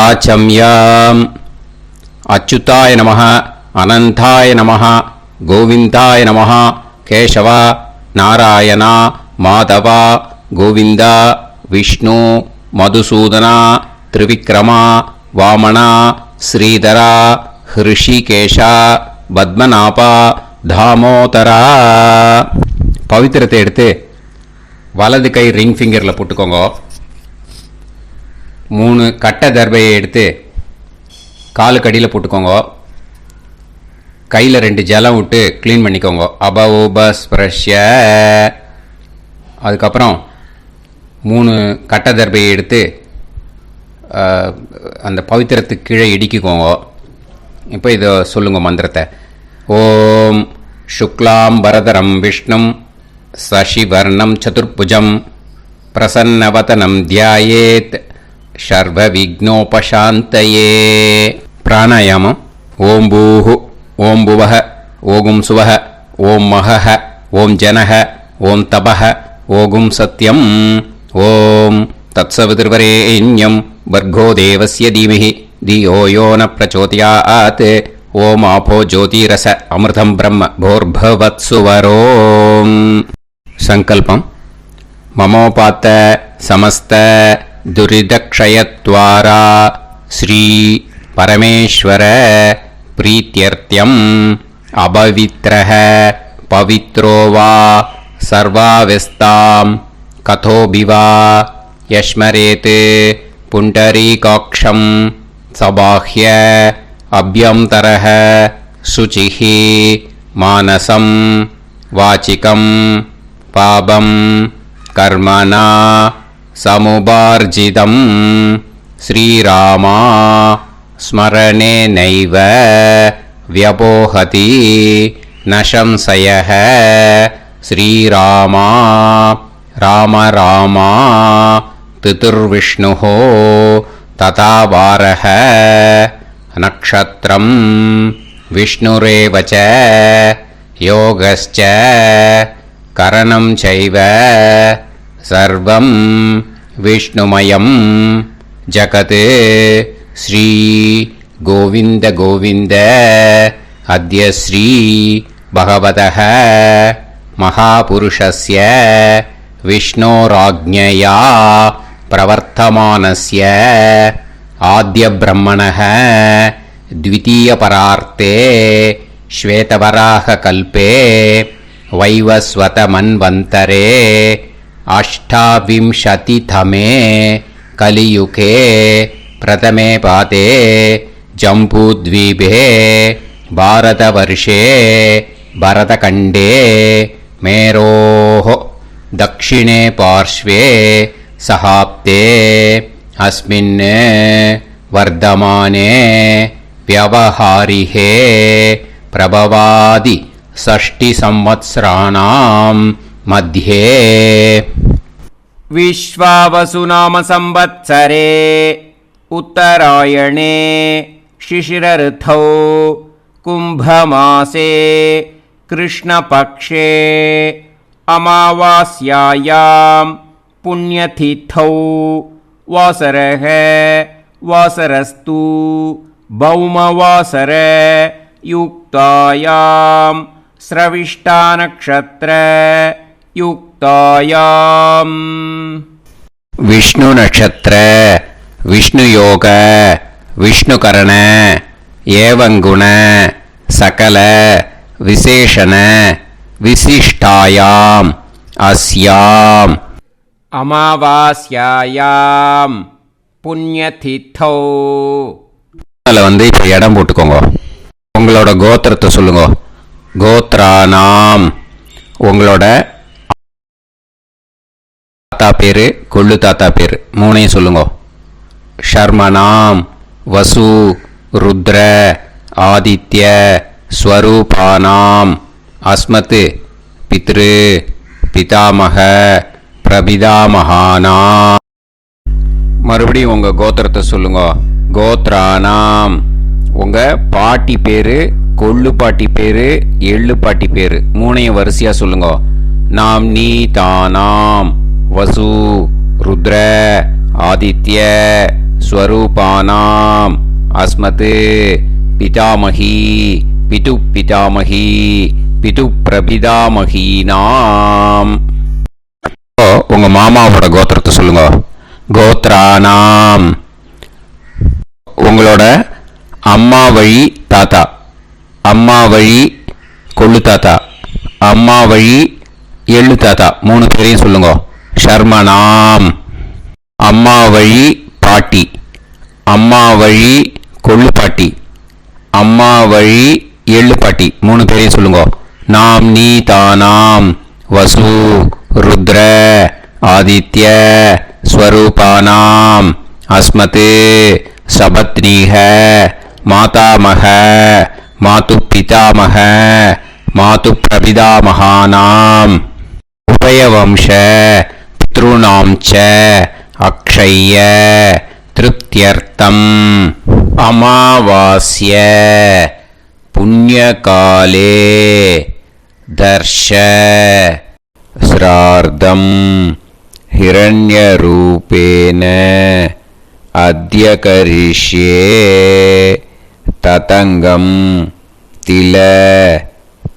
ஆச்சம்யாம். அச்சுதாய நமः, அனந்தாய நமः, கோவிந்தாய நமः, கேசவா, நாராயணா, மாதவா, கோவிந்தா, விஷ்ணு, மதுசூதனா, திரிவிக்ரமா, வாமனா, ஸ்ரீதரா, ஹிருஷிகேஷா, பத்மநாபா, தாமோதரா. பவித்திரத்தை எடுத்து வலது கை ரிங் ஃபிங்கரில் போட்டுக்கோங்க. 3 கட்டை தர்பையை எடுத்து காலுக்கடியில் போட்டுக்கோங்க. கையில் 2 ஜலம் விட்டு க்ளீன் பண்ணிக்கோங்க. அபஓபஸ்பிரஷ்ய. அதுக்கப்புறம் 3 கட்டை தர்பையை எடுத்து அந்த பவித்திரத்துக்கு கீழே இடிக்கிக்கோங்க. இப்போ இதை சொல்லுங்க மந்திரத்தை. ஓம் சுக்லாம் பரதரம் விஷ்ணும் சசிவர்ணம் சதுர்புஜம் பிரசன்னவதனம் தியாயேத் சர்வ விக்னோபசாந்தயே. பிராணாயாமம். ஓம் பூஹு, ஓம் புவஹ, ஓகும் சுவஹ, ஓம் மஹஹ, ஓம் ஜனஹ, ஓம் தபஹ, ஓகும் சத்யம். ஓம் தத்சவிதுர்வரேண்யம் வர்கோ தேவஸ்ய தீமஹி தியோ யோ ந பிரச்சோதயாத். ஓம் ஆபோ ஜோதிரச அமிர்தம் பிரம்ம போர்பவத்சுவரோம். சங்கல்பம். மமோபாத்த சமஸ்த துரிதக்ஷயத்வாரா ஸ்ரீ பரமேஸ்வர பிரீத்யர்த்தியம் அபவித்ரஹ பவித்ரோ வா சர்வாவஸ்தாம் கதோபிவா யஸ்மரேத் புண்டரீகாக்ஷம் சபாஹ்ய அப்யந்தரஹ சுசிஹ மானசம் வாசிகம் பாபம் கர்மணா சமுபார்ஜிதம் ஸ்ரீராமா ஸ்மரணேனைவ வ்யபோஹதி நசம்சயஹ. ஸ்ரீராமா ராம ராமா திதிர்விஷ்ணுஹோ ததா வாரஹ. நக்ஷத்ரம் விஷ்ணுரேவச யோகஸ்ச கரணம் சைவ சர்வம் விஷ்ணுமயம் ஜகத். ஸ்ரீ கோவிந்த கோவிந்த அத்ய ஸ்ரீ பகவதः மகாபுருஷஸ்ய விஷ்ணோராஜ்ஞயா பிரவர்த்தமானஸ்ய ஆத்ய பிரம்மணः த்விதீயபரார்த்தே ஸ்வேதவராக கல்பே வைவஸ்வத மன்வந்தரே அஷ்டாவிம்சதிதமே கலியுகே பிரதமே பாதே ஜம்பூத்வீபே பாரதவர்ஷே பரதகண்டே மேரோஹ தக்ஷிணே பார்ஷ்வே சஹாப்தே அஸ்மின் வர்தமானே व्यवहारिहे प्रभवादि षष्टि संवत्सराणां मध्ये. विश्वावसु नाम संवत्सरे उत्तरायणे शिशिरऋतौ कुम्भमासे कृष्णपक्षे अमावास्यायां पुण्यतिथौ वासरः वासरस्तु भौमवासर युक्तायां स्रविष्टानक्षत्र युक्तायां. विष्णु नक्षत्र विष्णु योग विष्णुकरण एवं गुण सकल विशेषण विशिष्टायाम अस्याम अमावास्यायां पुण्यतिथौ. அதில் இப்போ இடம் போட்டுக்கோங்க. உங்களோட கோத்திரத்தை சொல்லுங்க. கோத்ரானாம். உங்களோட தாத்தா பேரு, கொள்ளு தாத்தா பேரு 3ஐயும் சொல்லுங்க. ஷர்மனாம் வசு ருத்ர ஆதித்ய ஸ்வரூபானாம் அஸ்மத் பித்ரு பிதாமக பிரபிதாமகானாம். மறுபடியும் உங்கள் கோத்திரத்தை சொல்லுங்க. கோத்ரானாம். உங்கள் பாட்டி பேர், கொள்ளு பாட்டி பேர், எள்ளு பாட்டி பேர் 3ஐயும் வரிசையாக சொல்லுங்க. நாம் நீ தானாம் வசு ருத்ர ஆதித்ய ஸ்வரூபானாம் அஸ்மத் பிதாமகி பிது பிதாமகி பிது பிரபிதாமகீனாம். உங்க மாமாவோட கோத்திரத்தை சொல்லுங்க. கோத்ரானாம். உங்களோட அம்மா வழி தாத்தா, அம்மா வழி கொள்ளு தாத்தா, அம்மா வழி எள்ளு தாத்தா, 3 பேரையும் சொல்லுங்க. ஷர்மனாம். அம்மா வழி பாட்டி, அம்மா வழி கொள்ளு பாட்டி, அம்மா வழி எள்ளு பாட்டி, 3 பேரையும் சொல்லுங்க. நாம் நீ தானாம் வசு ருத்ர ஆதித்ய ஸ்வரூபானாம் அஸ்மத் சபத்னீஹ மாதாமக மாது பிதாமக மாது பிரபிதாமகானாம் உபயவம்ச பித்ருணாம் ச அக்ஷய்ய திருப்தியர்த்தம் அமாவாஸ்ய புண்ணியகாலே தர்ஷ ஸ்ரார்த்தம் ஹிரண்யரூபேன அத்ய கரிஷ்யே ததங்கம் தில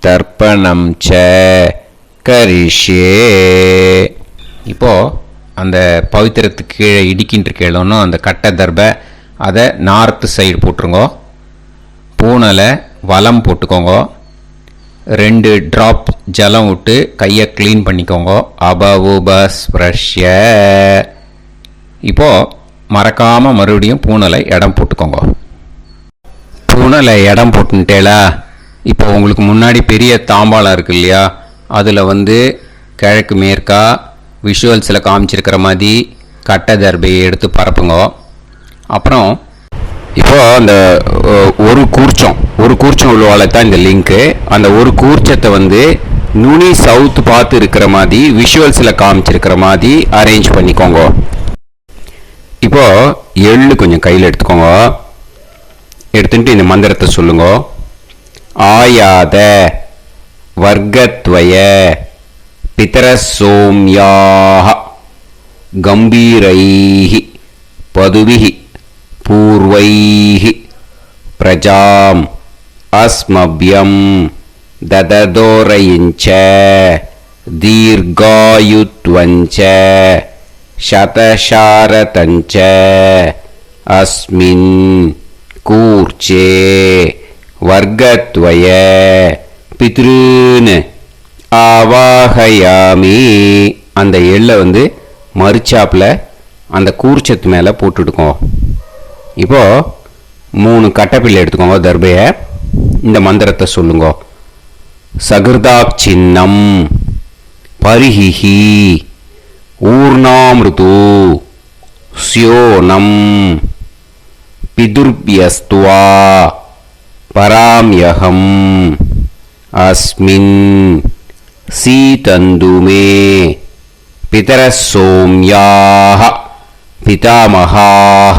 தர்ப்பணம் ச கரிஷ்யே. இப்போ அந்த பவித்திரத்துக்கு கீழே இடிக்கின்ற கீழே அந்த கட்டை தர்பை அதை நார்த்து சைடு போட்டுருங்கோ. பூனலை வலம் போட்டுக்கோங்க. 2 ட்ராப் ஜலம் விட்டு கையை க்ளீன் பண்ணிக்கோங்க. அபவுபஸ்ப்ரஷ்ய. இப்போது மறக்காமல் மறுபடியும் பூனலை இடம் போட்டுக்கோங்க. பூனலை இடம் போட்டுட்டேலா. இப்போ உங்களுக்கு முன்னாடி பெரிய தாம்பாளம் இருக்கு இல்லையா, அதில் கிழக்கு மேற்கா விஷுவல்ஸில் காமிச்சிருக்கிற மாதிரி கட்டை தர்பையை எடுத்து பரப்புங்க. அப்புறம் இப்போது அந்த ஒரு கூர்ச்சம் உள்ளவாழ தான் இந்த லிங்க்கு. அந்த ஒரு கூர்ச்சத்தை நுனி சவுத்து பார்த்து இருக்கிற மாதிரி விஷுவல்ஸில் காமிச்சிருக்கிற மாதிரி அரேஞ்ச் பண்ணிக்கோங்க. இப்போது எள்ளு கொஞ்சம் கையில் எடுத்துக்கோங்க. எடுத்துட்டு இந்த மந்திரத்தை சொல்லுங்க. ஆயாத வர்க்கத்வய பிதரசோம்யாக கம்பீரைஹி பதுவிஹி பூர்வைஹி பிரஜாம் அஸ்மப்யம் தததோரயிஞ்ச தீர்காயுத்வஞ்ச சதசாரதஞ்ச அஸ்மின் கூர்ச்சே வர்க்கத்வய பித்ருன் ஆவாஹயாமி. அந்த எள்ளை மறுச்சாப்பில் அந்த கூர்ச்சத்து மேலே போட்டுடுக்கோம். இப்போது 3 கட்டைப்பிள்ளை எடுத்துக்கோங்க. தர்பையை இந்த மந்திரத்தை சொல்லுங்க. சகிருதாப் சின்னம் பரிஹிஹி ஊர்ணாமிருது ஸ்யோனம் பிதுர்பியஸ்துவா பராம்யகம் அஸ்மின் சீதந்துமே பிதரசோம்யாக பிதாமகாः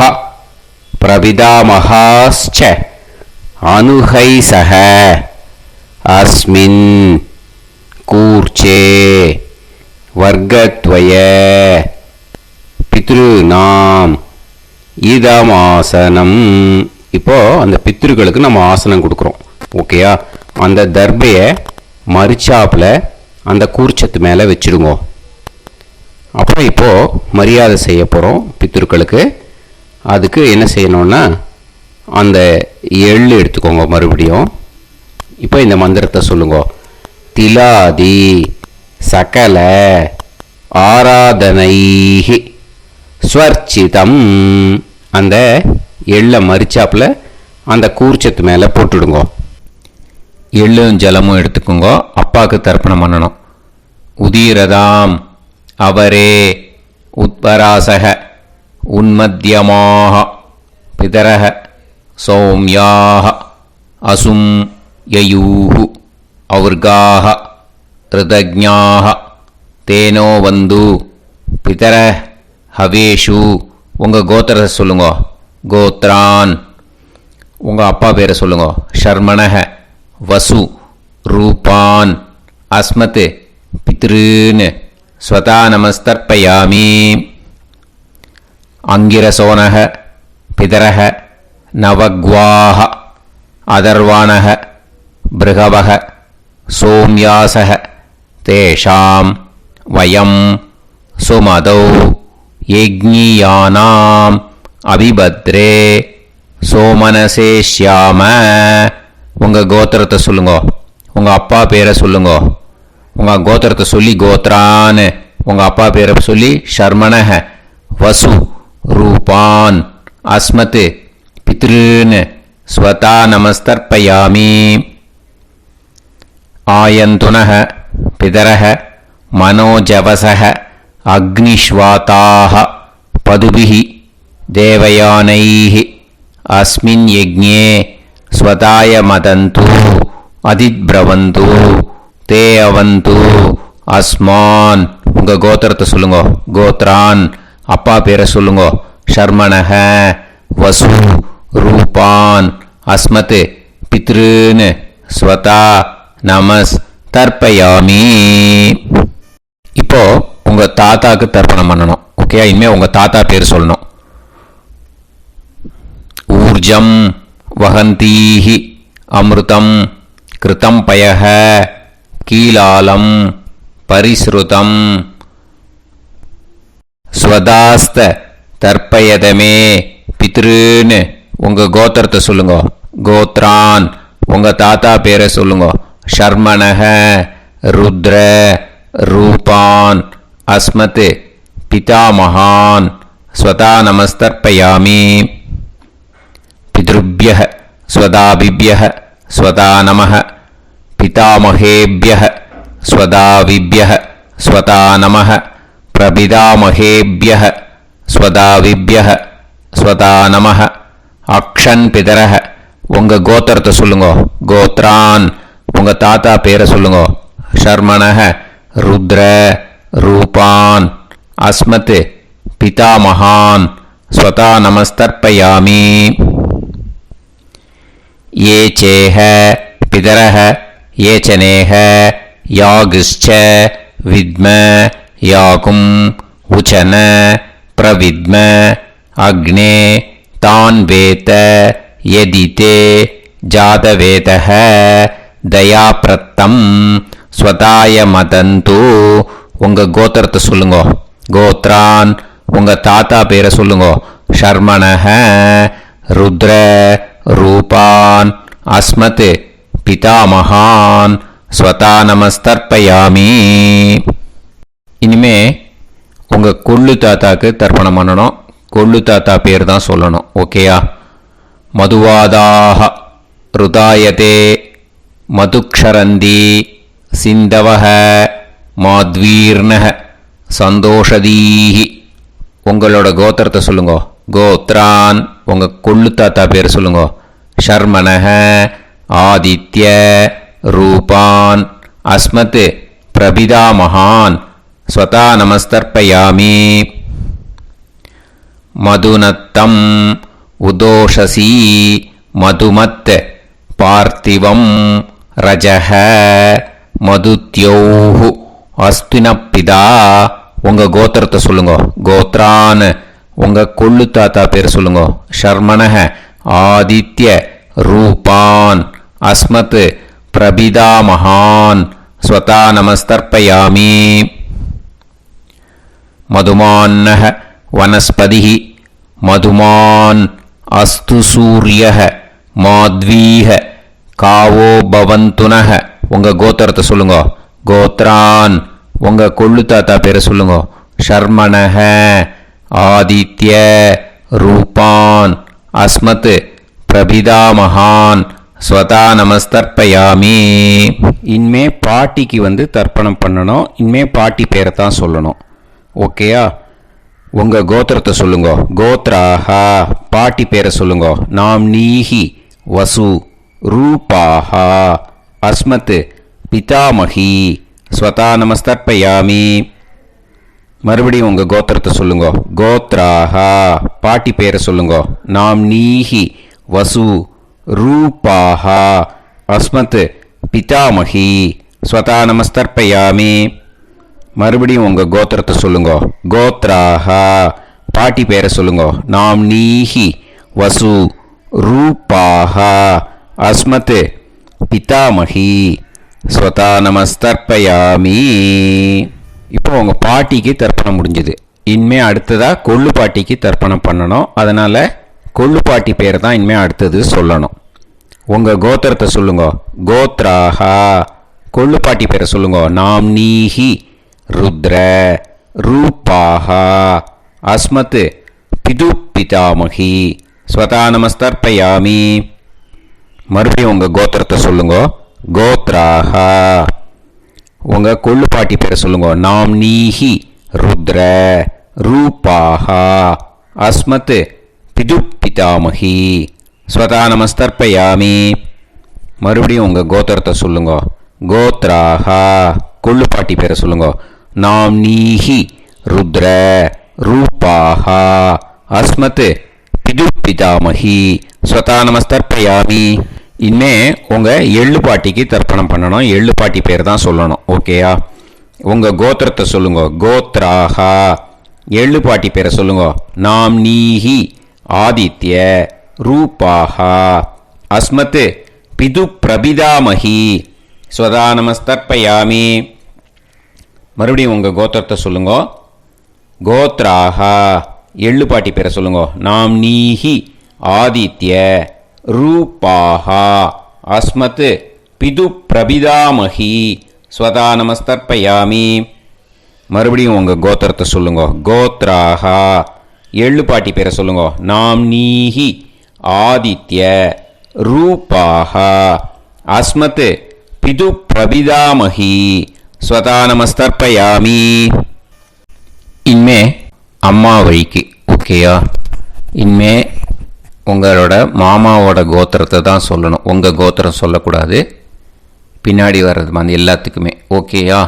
பிரபிதாமகாश्च அனுகைசக அஸ்மின் கூர்ச்சே வர்க்கத்வய பித்ருநாம் இதமாசனம். இப்போ அந்த பித்ருக்களுக்கு நம்ம ஆசனம் கொடுக்குறோம். ஓகேயா? அந்த தர்பையை மறுச்சாப்பில் அந்த கூர்ச்சத்து மேலே வச்சுடுங்க. அப்புறம் இப்போது மரியாதை செய்ய போகிறோம் பித்ருக்களுக்கு. அதுக்கு என்ன செய்யணும்னா அந்த எள்ளு எடுத்துக்கோங்க. மறுபடியும் இப்போ இந்த மந்திரத்தை சொல்லுங்க. திலாதி சகல ஆராதனைஹி ஸ்வர்ச்சிதம். அந்த எள்ளை மரிச்சாப்பில் அந்த கூர்ச்சத்து மேலே போட்டுடுங்க. எள்ளும் ஜலமும் எடுத்துக்கோங்க. அப்பாவுக்கு தர்ப்பணம் பண்ணணும். உதீரதாம் அவரே உத்பராசக உன்மத்தியமாக பிதரக சௌமியாக அசும் யயூஹு அவர்காக ரிதஜ்ஞாக தேனோ வந்து பிதர ஹவேஷு. உங்கள் கோத்திரத்தை சொல்லுங்க. கோத்ரான். உங்கள் அப்பா பேரை சொல்லுங்க. ஷர்மணக வசு ரூபான் அஸ்மத் பித்ருன் ஸ்வதா நமஸ்தர்ப்பயாமி. அங்கிரசோனக பிதரஹ நவக்வாஹ அதர்வாணஹ பிருகவஹ சோம்யாசஹ தேஷாம் வயம் சுமதௌ யஜ்ஞியானாம் அபிபத்ரே சோமனசேஷ்யாம. உங்கள் கோத்திரத்தை சொல்லுங்க, உங்கள் அப்பா பேரை சொல்லுங்க. உங்கள் கோத்திரத்தை சொல்லி கோத்ரான்னு, உங்கள் அப்பா பேரை சொல்லி ஷர்மணஹ வசு ரூபான் அஸ்மத் பித்ருன்னு ஸ்வதா நமஸ்தர்ப்பயாமி. ஆயந்துனஹ பிதரஹ மனோஜவசஹ அக்னிஷ்வாதாஹ பதுபிஹி தேவயானைः அஸ்மின் யஜ்ஞே ஸ்வதாய மதந்து அதிப்ரவந்து தே அவது அஸ்மான். உங்கள் கோத்திரத்தை சொல்லுங்க, கோத்ரான் அப்பா பேரை சொல்லுங்க. ஷர்மணஹ வசு ரூபான் அஸ்மத் பித்ருன்னு ஸ்வதா நமஸ் தர்ப்பயாமி. இப்போ உங்கள் தாத்தாக்கு தர்ப்பணம் பண்ணணும். ஓகே, இனிமேல் உங்கள் தாத்தா பேர் சொல்லணும். ஊர்ஜம் வஹந்தீஹி அமிர்தம் கிருதம் பயஹ கீலாலம் பரிஸ்ருதம் ஸ்வதாஸ்த தர்ப்பயதமே பித்ருன்னு உங்கள் கோத்திரத்தை சொல்லுங்க. கோத்ரான் உங்கள் தாத்தா பேரை சொல்லுங்க. ஷர்மணஹ ருத்ர ரூபான் அஸ்மத் பிதாமகான் ஸ்வதா நமஸ்தர்ப்பயாமி. பித்ருப்யஹ ஸ்வதாபிப்யஹ ஸ்வதா நமஹ பிதாமகேப்யஹ ஸ்வதாவிப்யஹ ஸ்வதா நமஹ பிரபிதாமகேப்யஹ ஸ்வதாவிப்யஹ ஸ்வதா நமஹ. அக்ஷன் பிதரஹ உங்கள் கோத்திரத்தை சொல்லுங்க. கோத்ரான் உங்கள் தாத்தா பேரை சொல்லுங்க. ஷர்மணஹ ருத்ர ரூபான் அஸ்மத் பிதாமகான் ஸ்வதா நமஸ்தர்ப்பயாமி. ये चेह पितरः ये चनेह यागश्च विद्म याकुम् उचन प्रविद्म अग्ने तान् वेत यदिते जातवेतः दयाप्रत्तं स्वताय मदन्तु. உங்கள் கோத்திரத்தை சொல்லுங்க. கோத்ரான் உங்கள் தாத்தா பேரை சொல்லுங்க. ஷர்மணஹ ருத்ர ரூபான் அஸ்மத் பிதாமகான் ஸ்வதா நமஸ்தர்ப்பயாமி. இனிமே உங்கள் கொள்ளு தாத்தாக்கு தர்ப்பணம் பண்ணணும். கொள்ளு தாத்தா பேர் தான் சொல்லணும். ஓகேயா? மதுவாதாக ருதாயதே மதுக்ஷரந்தி சிந்தவஹ மாத்வீர்ணஹ சந்தோஷதீஹி. உங்களோட கோத்திரத்தை சொல்லுங்க. கோத்ரான் உங்கள் கொள்ளு தாத்தா பேர் சொல்லுங்க. ஷர்மணஹ ஆதித்ய ரூபான் அஸ்மத் பிரபிதாமகான் ஸ்வதா நமஸ்தர்ப்பயாமி. மதுநத்தம் உதோஷசி மதுமத் பார்த்திவம் ரஜஹ மதுத்யோஹு அஸ்தினப்பிதா. உங்கள் கோத்திரத்தை சொல்லுங்க. கோத்ரான் உங்கள் கொள்ளு தாத்தா பேர் சொல்லுங்க. ஷர்மணஹ ஆதித்ய ரூபான் அஸ்மத் பிரபிதாமகான் ஸ்வதா நமஸ்தர்ப்பயாமி. மதுமான்னஹ வனஸ்பதிः மதுமான் அஸ்து சூரியः மாத்வீஹ காவோ பவந்துனஹ. உங்கள் கோத்திரத்தை சொல்லுங்க. கோத்ரான் உங்கள் கொள்ளு தாத்தா பேரை சொல்லுங்க. ஷர்மணஹ ஆதித்ய ரூபான் அஸ்மத் பிரபிதாமகான் ஸ்வதா நமஸ்தர்ப்பயாமி. இனிமே பாட்டிக்கு தர்ப்பணம் பண்ணணும். இனிமே பாட்டி பேரை தான் சொல்லணும். ஓகேயா? உங்கள் கோத்திரத்தை சொல்லுங்க. கோத்ராஹா பாட்டி பேரை சொல்லுங்க. நாம் நீஹி வசு ரூபாஹா அஸ்மத் பிதாமகி ஸ்வதா நமஸ்தர்ப்பயாமி. மறுபடியும் உங்கள் கோத்திரத்தை சொல்லுங்க. கோத்ராஹா பாட்டி பேரை சொல்லுங்க. நாம் நீஹி வசு ரூபாஹா அஸ்மத் பிதாமகி ஸ்வதா நமஸ்தர்ப்பயாமி. மறுபடியும் உங்கள் கோத்திரத்தை சொல்லுங்க. கோத்ராஹா பாட்டி பேரை சொல்லுங்க. நாம் நீஹி வசு ரூபாக அஸ்மத் பிதாமகி ஸ்வதா நமஸ்தர்ப்பயாமி. இப்போ உங்கள் பாட்டிக்கு தர்ப்பணம் முடிஞ்சது. இனிமே அடுத்ததாக கொள்ளு பாட்டிக்கு தர்ப்பணம் பண்ணணும். அதனால் கொள்ளு பாட்டி பேர் தான் இனிமே அடுத்தது சொல்லணும். உங்கள் கோத்திரத்தை சொல்லுங்க. கோத்ராஹா. கொள்ளு பாட்டி பேரை சொல்லுங்க. நாம்னீஹி ருத்ர ரூபாஹா அஸ்மத் பிது பிதாமகி ஸ்வதா நமஸ்தர்ப்பயாமி. மறுபடியும் உங்கள் கோத்திரத்தை சொல்லுங்க. கோத்ராஹா. உங்கள் கொள்ளு பாட்டி பேரை சொல்லுங்க. நாம்னீஹி ருத்ர ரூபாஹா அஸ்மத் பிது பிதாமகி ஸ்வதா நமஸ்தர்ப்பயாமி. மறுபடியும் உங்கள் கோத்திரத்தை சொல்லுங்க. கோத்ராஹா. கொள்ளு பாட்டி பேரை சொல்லுங்க. நாம்னீஹி ருத்ர ரூபாஹா அஸ்மத் பிது பிதாமகி ஸ்வதா நமஸ்தர்ப்பயாமி. இனிமே உங்கள் எள்ளு பாட்டிக்கு தர்ப்பணம் பண்ணணும். எள்ளு பாட்டி பேர் தான் சொல்லணும். ஓகேயா? உங்கள் கோத்திரத்தை சொல்லுங்க. கோத்ராஹா. எள்ளு பாட்டி பேரை சொல்லுங்க. நாம்னீஹி ஆதித்ய ரூபாஹா அஸ்மத் பிது பிரபிதாமகி ஸ்வதா நமஸ்தர்ப்பயாமி. மறுபடியும் உங்கள் கோத்திரத்தை சொல்லுங்க. கோத்ராஹா. எள்ளு பாட்டி பேரை சொல்லுங்க. நாம்னீஹி ஆதித்ய ரூபாஹா அஸ்மத் பிது பிரபிதாமகி ஸ்வதா நமஸ்தர்ப்பயாமி. மறுபடியும் உங்கள் கோத்திரத்தை சொல்லுங்க. கோத்ராஹா. எள்ளு பாட்டி பேரை சொல்லுங்க. நாம்னீஹி ஆதித்ய ரூபாஹா அஸ்மத் பிது பிரபிதாமகி ஸ்வதா நமஸ்தர்ப்பயாமி. இனிமே அம்மா வழிக்கு. ஓகேயா? இனிமே உங்களோட மாமாவோட கோத்திரத்தை தான் சொல்லணும். உங்கள் கோத்திரம் சொல்லக்கூடாது. பின்னாடி வர்றது மாதிரி எல்லாத்துக்குமே. ஓகேயா?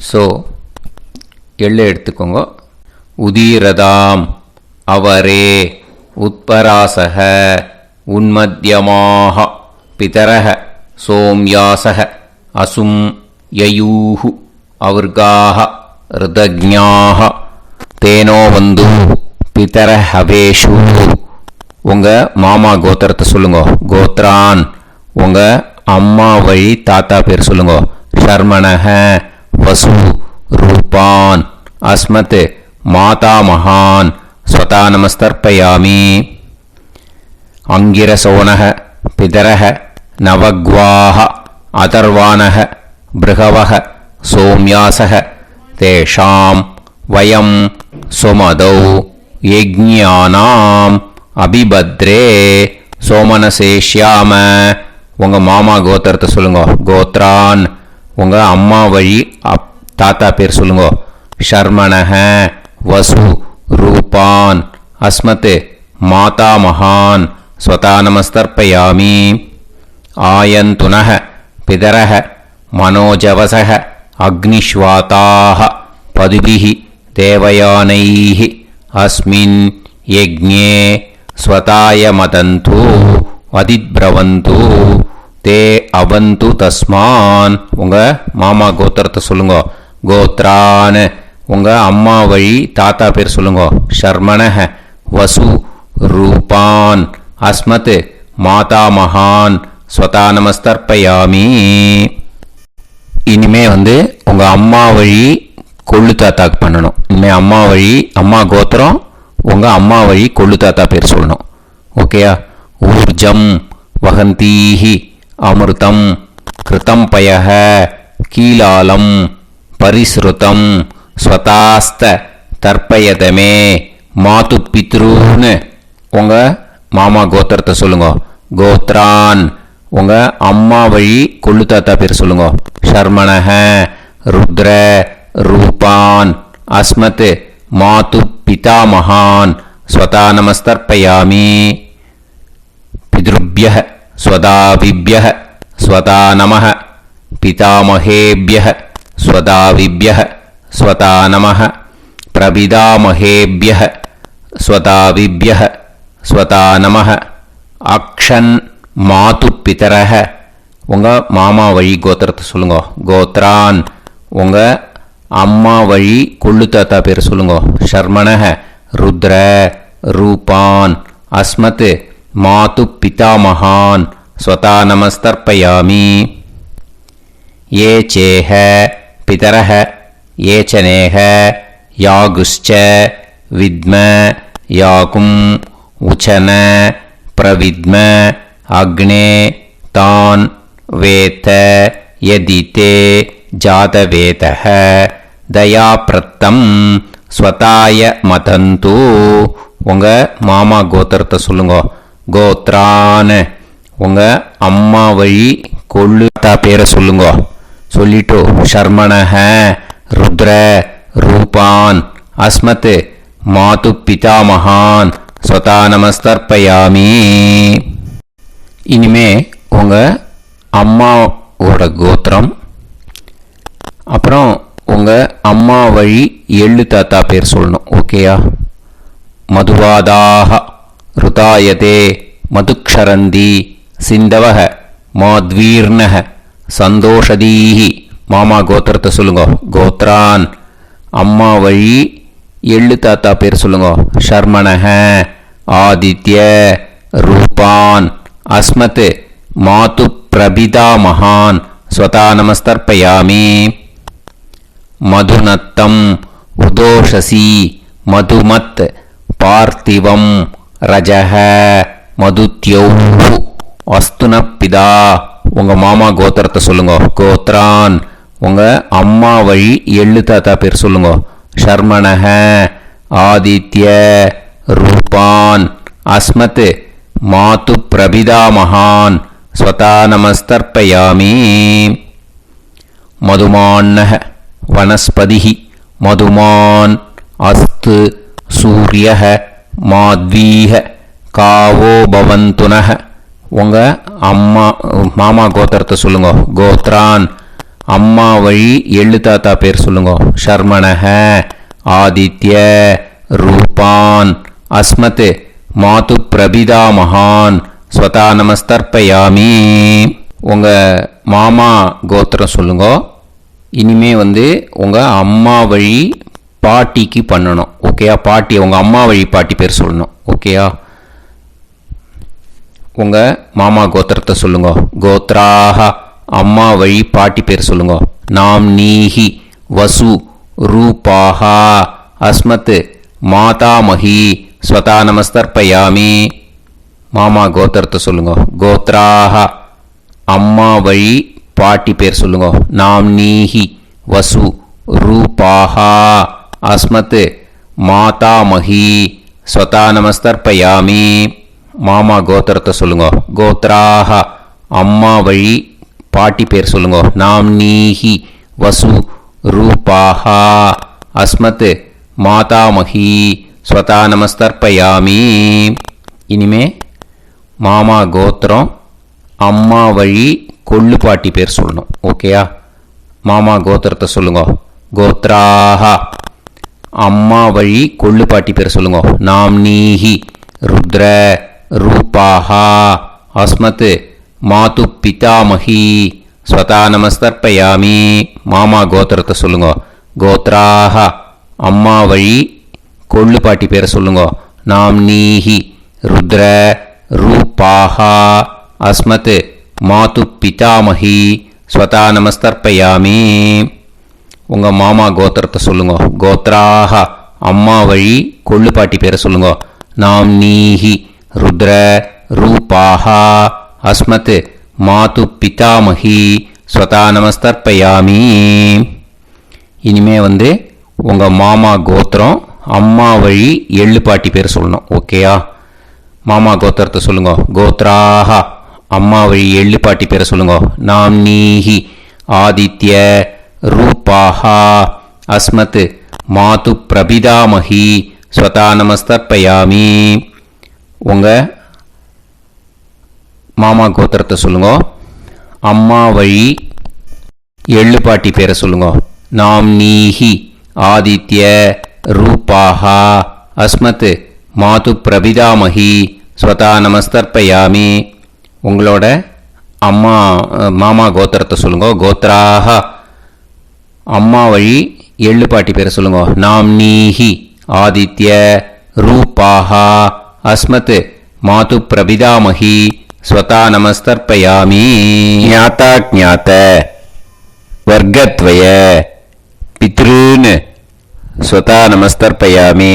ஸோ எள்ளு எடுத்துக்கோங்க. உதீரதாம் அவரே உத்பராசக உன்மத்யமாக பிதரக சோம்யாசக அசும் யயூஹு அவர்காக ருதஜ்ஞாக தேனோ வந்து பிதர ஹவேஷு. உங்கள் மாமா கோத்திரத்தை சொல்லுங்க. கோத்ரான். உங்கள் அம்மா வழி தாத்தா பேர் சொல்லுங்க. ஷர்மணஹ வசு ரூபான் அஸ்மத் மாதா மகான் ஸ்வதா நமஸ்தர்ப்பயாமி. அங்கிரசோனஹ பிதரஹ நவக்வாஹ அதர்வானஹ பிருகவஹ சோம்யாசஹ தேஷாம் வயம் சுமதௌ யஜ்ஞானாம் அபிபத்ரே சோமனசேஷ்யாம. உங்கள் மாமா கோத்திரத்தை சொல்லுங்க. கோத்ரான். உங்கள் அம்மா வழி தாத்தா பேர் சொல்லுங்க. ஷர்மணஹ வசு ரூபான் அஸ்மத் மாதா மகான் ஸ்வதா நமஸ்தர்ப்பயாமி. ஆயந்துனஹ பிதரஹ மனோஜவசஹ அக்னிஷ்வாதாஹ பதுபிஹி தேவயானைஹி அஸ்மின் யஜ்ஞே ஸ்வதாய மதந்து அதித்பிரவந்து தே அவந்து தஸ்மான். உங்கள் மாமா கோத்திரத்தை சொல்லுங்க. கோத்ரான். உங்கள் அம்மா வழி தாத்தா பேர் சொல்லுங்க. ஷர்மணஹ வசு ரூபான் அஸ்மத் மாதா மகான் ஸ்வதா நமஸ்தர்ப்பயாமி. இனிமே உங்கள் அம்மா வழி கொள்ளு தாத்தாக்கு பண்ணணும். இனிமேல் அம்மா வழி அம்மா கோத்திரம் உங்கள் அம்மா வழி கொள்ளு தாத்தா பேர் சொல்லணும். ஓகேயா? ஊர்ஜம் வகந்தீஹி அமிர்தம் கிருதம் பயஹ கீலாலம் பரிஸ்ருதம் ஸ்வதாஸ்த தர்ப்பயதமே மாது பித்ருன்னு. உங்கள் மாமா கோத்திரத்தை சொல்லுங்க. கோத்ரான். உங்கள் அம்மா வழி கொள்ளு தாத்தா பேர் சொல்லுங்க. ஷர்மணஹ ருத்ர ரூபான் அஸ்மத் மாது பிதாமகான் ஸ்வதா நமஸ்தர்ப்பயாமி. பித்ருப்யஹ ஸ்வதாவிப்யஹ ஸ்வதா நமஹ பிதாமகேப்யஹ ஸ்வதாவிப்யஹ ஸ்வதா நமஹ பிரபிதாமகேப்யஹ ஸ்வதாவிப்யஹ ஸ்வதா நமஹ. அக்ஷன் மாது பிதரஹ. உங்கள் மாமா வழி கோத்திரத்தை சொல்லுங்க. கோத்ரான். உங்கள் அம்மா வழி கொள்ளு தாத்தா பேர் சொல்லுங்க. ஷர்மணஹ ருத்ர ரூபான் अस्मत् मातुः पितामहान् स्वता नमस्तर्पयामि ये चेह पितरः ये च नेह यागुश्च विद्म याकुम् उचन प्रविद्म अग्ने तान् वेत यदिते जातवेतः दयाप्रत्तम् स्वताय मदन्तु உங்க மாமா கோத்திரத்தை சொல்லுங்க. கோத்ரான் உங்க அம்மா வழி கொள்ளுத்தா பேரை சொல்லுங்க. சொல்லிட்டு ஷர்மணஹ ருத்ர ரூபான் அஸ்மத் மாது பிதாமகான் ஸ்வதா நமஸ்தர்ப்பயாமி. இனிமே உங்க அம்மாவோட கோத்திரம், அப்புறம் உங்க அம்மா வழி எள்ளு தாத்தா பேர் சொல்லணும். ஓகேயா? மதுவாதாக ருதாயதே மதுக்ஷரந்தி சிந்தவக மாத்வீர்ணக சந்தோஷதீஹி. மாமா கோத்திரத்தை சொல்லுங்க. கோத்ரான் அம்மா வழி எள்ளு தாத்தா பேர் சொல்லுங்க. ஷர்மணஹ ஆதித்ய ரூபான் அஸ்மத் மாது பிரபிதா மகான் ஸ்வதா நமஸ்தர்ப்பயாமி. மதுநத்தம் உதோஷசி மதுமத் பார்த்திவம் ரஜஹ மதுத்யௌ அஸ்துனப்பிதா. உங்க மாமா கோத்திரத்தை சொல்லுங்க. கோத்ரான் உங்க அம்மா வழி எள்ளு தாத்தா பேர் சொல்லுங்க. ஷர்மணஹ ஆதித்ய ரூபான் அஸ்மத் மாது பிரபிதா மகான் ஸ்வதா நமஸ்தர்ப்பயாமி. மதுமான்னஹ வனஸ்பதிஹி மதுமான் அஸ்து சூரியஹ மாத்வீஹ காவோ பவந்துனஹ. உங்க அம்மா மாமா கோத்திரத்தை சொல்லுங்க. கோத்ரான் அம்மா வழி எள்ளு தாத்தா பேர் சொல்லுங்க. ஷர்மணஹ ஆதித்ய ரூபான் அஸ்மத் மாது பிரபிதா மகான் ஸ்வதா நமஸ்தர்ப்பயாமி. உங்க மாமா கோத்திரம் சொல்லுங்க. இனிமே உங்க அம்மா வழி பாட்டிக்கு பண்ணணும். ஓகேயா? பாட்டி உங்க அம்மா வழி பாட்டி பேர் சொல்லணும். ஓகேயா? உங்க மாமா கோத்திரத்தை சொல்லுங்க. கோத்ராஹ அம்மா வழி பாட்டி பேர் சொல்லுங்க. நாம் நீஹி வசு ரூபாஹா அஸ்மத் மாதாமஹி ஸ்வதா நமஸ்தர்ப்பயாமி. மாமா கோத்திரத்தை சொல்லுங்க. கோத்ராஹ அம்மா வழி பாட்டி பேர் சொல்லுங்க. நாம் நீஹி வசு ரூபாஹா அஸ்மத் மாதாமஹி ஸ்வதா நமஸ்தர்ப்பயாமி. மாமா கோத்திரத்தை சொல்லுங்க. கோத்ராஹ அம்மா வழி பாட்டி பேர் சொல்லுங்க. நாம் நீஹி வசு ரூபாஹா அஸ்மத் மாதாமஹி ஸ்வதா நமஸ்தர்ப்பயாமி. இனிமே மாமா கோத்திரம் அம்மா வழி கொள்ளு பாட்டி பேர் சொல்லணும். ஓகேயா? மாமா கோத்திரத்தை சொல்லுங்க. கோத்ராஹ அம்மா வழி கொள்ளு பாட்டி பேர் சொல்லுங்க. நாம் நீஹி ருத்ர ரூபாஹா அஸ்மத் மாது பிதாமஹி ஸ்வதா நமஸ்தர்ப்பயாமி. மாமா கோத்திரத்தை சொல்லுங்க. கோத்ராஹ அம்மா வழி கொள்ளு பாட்டி பேரை சொல்லுங்க. நாம் நீஹி ருத்ர ரூபாஹா அஸ்மத் மாது பிதாமஹி ஸ்வதா நமஸ்தர்ப்பயாமி. உங்க மாமா கோத்திரத்தை சொல்லுங்க. கோத்ராஹ அம்மா வழி கொள்ளு பாட்டி பேரை சொல்லுங்க. நாம் நீஹி ருத்ர ரூபாஹா அஸ்மத் மாது பிதாமஹி ஸ்வதா நமஸ்தர்ப்பயாமி. இனிமே உங்க மாமா கோத்திரம் அம்மா வழி எள்ளு பாட்டி பேர் சொல்லணும். ஓகேயா? மாமா கோத்திரத்தை சொல்லுங்க. கோத்ராஹ அம்மா வழி எள்ளு பாட்டி பேரை சொல்லுங்க. நாம் நீஹி ஆதித்ய ரூபாஹா அஸ்மத் மாது பிரபிதாமஹி ஸ்வதா நமஸ்தர்ப்பயாமி. உங்க மாமா கோத்திரத்தை சொல்லுங்க. அம்மா வழி எள்ளு பாட்டி பேரை சொல்லுங்க. நாம் நீஹி ஆதித்ய ரூபாஹா அஸ்மத் மாது பிரபிதாமஹி ஸ்வதா நமஸ்தர்ப்பயாமி. உங்களோட அம்மா மாமா கோத்திரத்தை சொல்லுங்க. கோத்ராஹ அம்மா வழி எள்ளு பாட்டி பேரை சொல்லுங்க. நாம் நீஹி ஆதித்ய ரூபாஹா அஸ்மத் மாது பிரபிதாமகி ஸ்வதா நமஸ்தர்ப்பயாமி. ஞாதா ஞாத வர்க்கத்வய பித்ருன் ஸ்வதா நமஸ்தர்ப்பயாமி.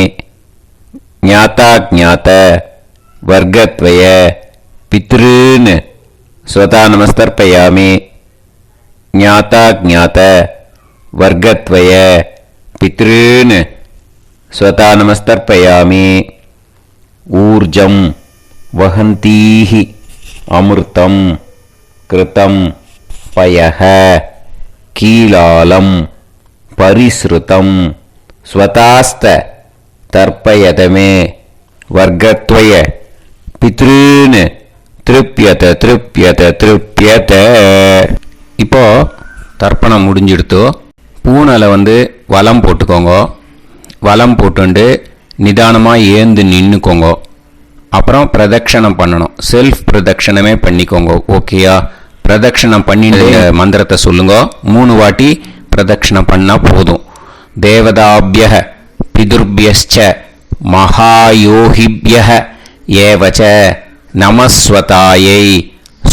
ஞாதா ஞாத வர்க்கத்வய பித்ருன் ஸ்வதா நமஸ்தர்ப்பயாமி. ஞாதா ஞாத வர்க்கத்வய பித்ருன் ஸ்வதா நமஸ்தர்ப்பயாமி. ஊர்ஜம் வஹந்தீஹி அமிர்தம் கிருதம் பயஹ கீலாலம் பரிஸ்ருதம் ஸ்வதாஸ்த தர்ப்பயதமே வர்க்கத்வய பித்ருன் திருப்யத திருப்யத திருப்யத. இப்போ தர்ப்பணம் முடிஞ்சிடுத்தோ. பூனலை வலம் போட்டுக்கோங்க. வலம் போட்டுண்டு நிதானமாக ஏந்து நின்றுக்கோங்க. அப்புறம் பிரதட்சணம் பண்ணணும். செல்ஃப் பிரதட்சணமே பண்ணிக்கோங்க. ஓகேயா? பிரதட்சணம் பண்ணிட்டு மந்திரத்தை சொல்லுங்க. 3 வாட்டி பிரதட்சணம் பண்ணால் போதும். தேவதாபிய பிதுர்பியச்ச மகாயோகிபிய ஏவச்ச நமஸ்வதாயை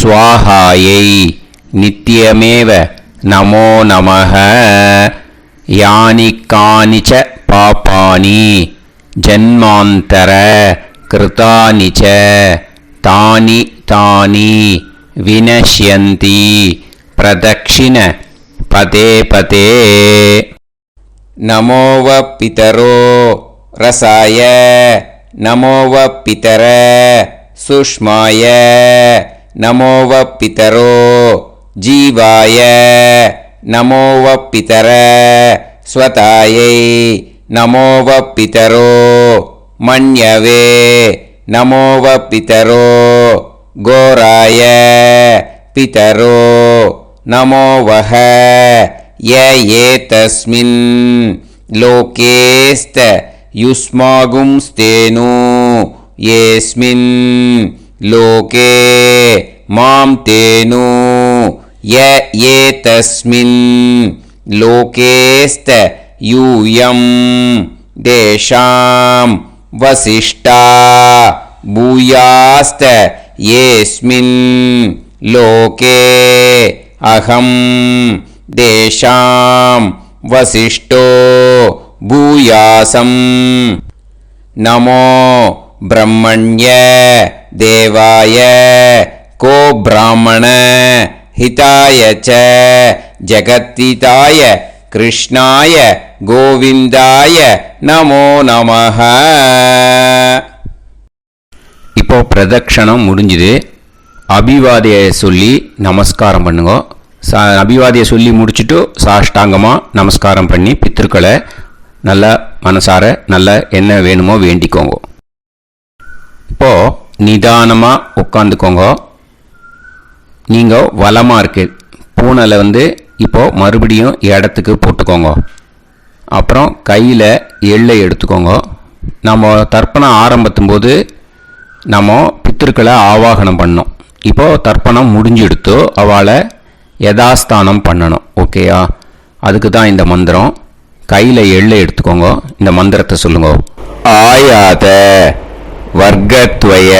ஸ்வாஹாயை நித்யமேவ நமோ நமஹ. யானி கானிச்ச பாபானி ஜன்மாந்தர கிருதானி ச தானி தானி வினஷ்யந்தி பிரதக்ஷிண பதே பதே. நமோவ பிதரோ ரசாய நமோவ பிதர சுஷ்மாய நமோவ பிதரோ ஜீவாய நமோவ பிதர ஸ்வதாயை நமோவ பிதரோ மன்யவே நமோவ பிதரோ கோராய பிதரோ நமோவஹ. ஏதஸ்மின் லோகேஸ்த யுஸ்மாகும்ஸ்தேனு ஏஸ்மின் லோகே மாம் தேனு. ஏதஸ்மின் லோகேஸ்த யூயம் தேஷாம் வசிஷ்டா பூயாஸ்த ஏஸ்மின் லோகே அகம் தேஷாம் வசிஷ்டோ பூயாசம். நமோ பிரம்மண்ய தேவாய கோ பிராமண ஹிதாய ச ஜகத்ஹிதாய கிருஷ்ணாய கோவிந்தாய நமோ நமஹ. இப்போ பிரதட்சணம் முடிஞ்சுது. அபிவாதியை சொல்லி நமஸ்காரம் பண்ணுங்க. அபிவாதியை சொல்லி முடிச்சுட்டு சாஷ்டாங்கமாக நமஸ்காரம் பண்ணி பித்ருக்களை நல்லா மனசார நல்லா என்ன வேணுமோ வேண்டிக்கோங்க. இப்போது நிதானமாக உட்காந்துக்கோங்க. நீங்கள் வலமாக இருக்கு பூனலை இப்போது மறுபடியும் இடத்துக்கு போட்டுக்கோங்க. அப்புறம் கையில் எள்ளை எடுத்துக்கோங்க. நம்ம தர்ப்பணம் ஆரம்பித்தும் போது நம்ம பித்திருக்களை ஆவாகனம் பண்ணோம். இப்போது தர்ப்பணம் முடிஞ்செடுத்து அவளை யதாஸ்தானம் பண்ணணும். ஓகேயா? அதுக்கு தான் இந்த மந்திரம். கையில் எள்ளை எடுத்துக்கோங்க. இந்த மந்திரத்தை சொல்லுங்க. ஆயாத வர்க்கத்வய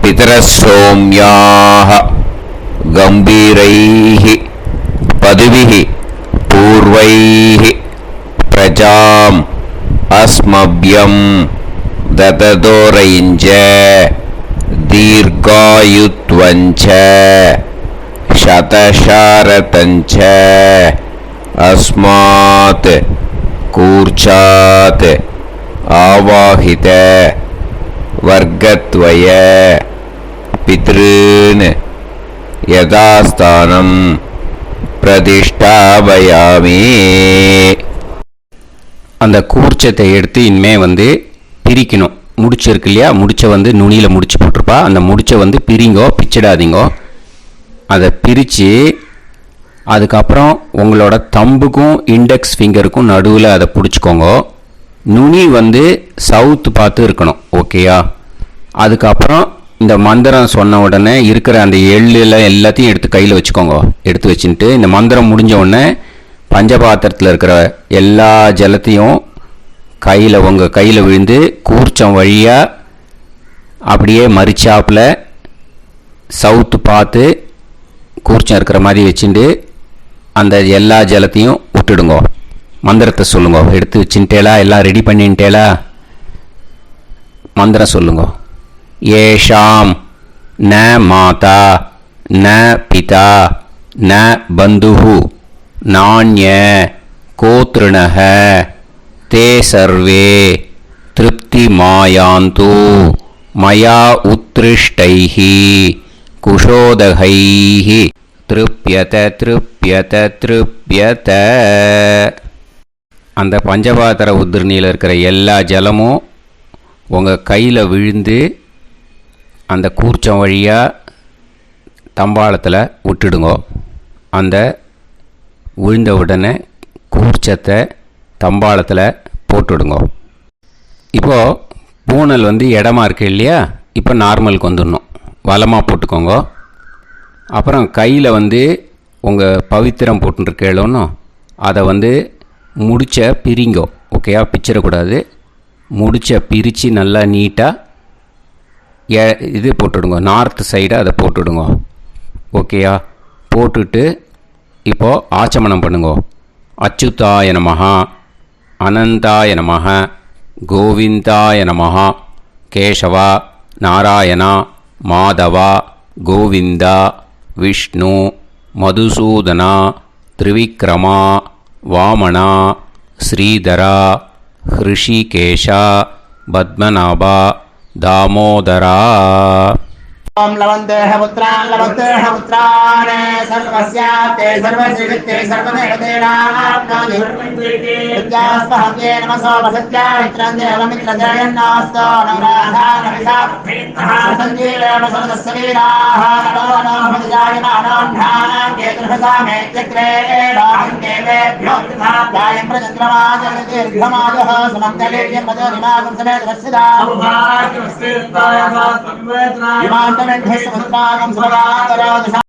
பிதரசோம்யாக கம்பீரைஹி பதுவிஹி பூர்வைஹி பிரஜாம் அஸ்மப்யம் தததோரைஞ்ச தீர்காயுத்வஞ்ச சதசாரதஞ்ச அஸ்மாத் கூர்ச்சாத் ஆவாஹித வர்க்கத்வய பித்ருன் யதாஸ்தானம் பிரதிஷ்டாபயாமி. அந்த கூர்ச்சத்தை எடுத்து இனிமே பிரிக்கணும். முடிச்சு இருக்கு இல்லையா? முடிச்சை நுனியில் முடிச்சு போட்டிருப்பா. அந்த முடிச்சை பிரிங்கோ, பிச்சிடாதீங்கோ. அதை பிரித்து அதுக்கப்புறம் உங்களோட தம்புக்கும் இண்டெக்ஸ் ஃபிங்கருக்கும் நடுவில் அதை பிடிச்சிக்கோங்க. நுனி சவுத்து பார்த்து இருக்கணும். ஓகேயா? அதுக்கப்புறம் இந்த மந்திரம் சொன்ன உடனே இருக்கிற அந்த எள்ளில் எல்லாத்தையும் எடுத்து கையில் வச்சுக்கோங்க. எடுத்து வச்சுட்டு இந்த மந்திரம் முடிஞ்ச உடனே பஞ்சபாத்திரத்தில் இருக்கிற எல்லா ஜலத்தையும் உங்கள் கையில் விழுந்து கூர்ச்சம் வழியாக அப்படியே மறிச்சாப்பில் சவுத்து பார்த்து கூர்ச்சம் இருக்கிற மாதிரி வச்சுட்டு அந்த எல்லா ஜலத்தையும் விட்டுடுங்கோ. மந்திரத்தை சொல்லுங்க. எடுத்து வச்சுட்டேலா? எல்லாம் ரெடி பண்ணிட்டேலா? மந்திரம் சொல்லுங்க. ஏஷாம் ந மாதா ந பிதா ந பந்துஹு நாண்ய கோத்ருணஹ தே சர்வே திருப்தி மாயாந்து மயா உத்ருஷ்டைஹி குஷோதகைஹி திருப்யத திருப்யத திருப்யத. அந்த பஞ்சபாத்திர உதிர்ணியில் இருக்கிற எல்லா ஜலமும் உங்கள் கையில் விழுந்து அந்த கூர்ச்சம் வழியாக தம்பாளத்தில் விட்டுடுங்க. அந்த விழுந்த உடனே கூர்ச்சத்தை தம்பாளத்தில் போட்டுடுங்க. இப்போது பூனல் இடமா இருக்கு இல்லையா? இப்போ நார்மலுக்கு வந்துடணும். வலமாக போட்டுக்கோங்க. அப்புறம் கையில் உங்கள் பவித்திரம் போட்டுருக்கேளோன்னு அதை முடிச்ச பிரிங்கோ. ஓகேயா? பிச்சிடக்கூடாது. முடிச்ச பிரித்து நல்லா நீட்டாக இது போட்டுடுங்க. நார்த் சைடை அதை போட்டுடுங்க. ஓகேயா? போட்டுட்டு இப்போது ஆச்சமனம் பண்ணுங்க. அச்சுதாய நமஹ அனந்தாய நமஹ கோவிந்தாய நமஹ கேசவா நாராயணா மாதவா கோவிந்தா விஷ்ணு மதுசூதனா திரிவிக்ரமா வாமனா ஸ்ரீதரா ஹிருஷிகேஷா பத்மநாபா தாமோதரா. ओम लवन्तेह पुत्रान् लवन्तेह पुत्रान् सर्वस्याते सर्वश्रीकृते सर्वदेवतेनाप्नोति विद्यास्पहते नमसो वसत्या मित्रं देवमित्रजयन्नास्तो नवराधानविषा सञ्जीवेम सर्वस्वीराः नमो नमोऽजायमानां ध्यानां केतुर्भसामे चक्रे बाहं देवेभ्यो ध्यानं प्रचन्द्रमाजलदीर्घमाजः सुमङ्गलेर्यं मदोनिमागं समेत वत्सदा विमानमेढ्यस्वस्त्रागं स्वगातरादशा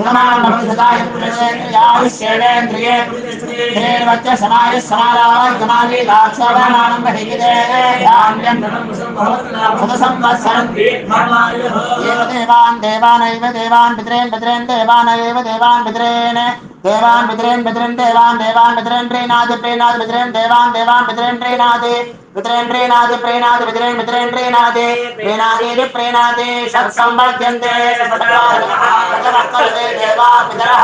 समानमसदाय पुरुषेन्द्रियायुष्येन्द्रिये हेर्वच्च समाय समालाय कमाली लाक्षवानां महिगिदे धान्यं सदसंवत्सरं देवानैव देवान् पितॄन् पितॄन् देवानैव देवान् पितॄन् देवान् पितॄन् पितॄन् देवान् देवान् पितॄन् प्रीणाति प्रीणाति पितॄन् देवान् देवान् पितॄन् प्रीणाति पितॄन् प्रीणाति प्रीणाति पितॄन् पितॄन् प्रीणाति प्रीणाति प्रीणाति षट्संवर्ध्यन्ते देवान् पितरः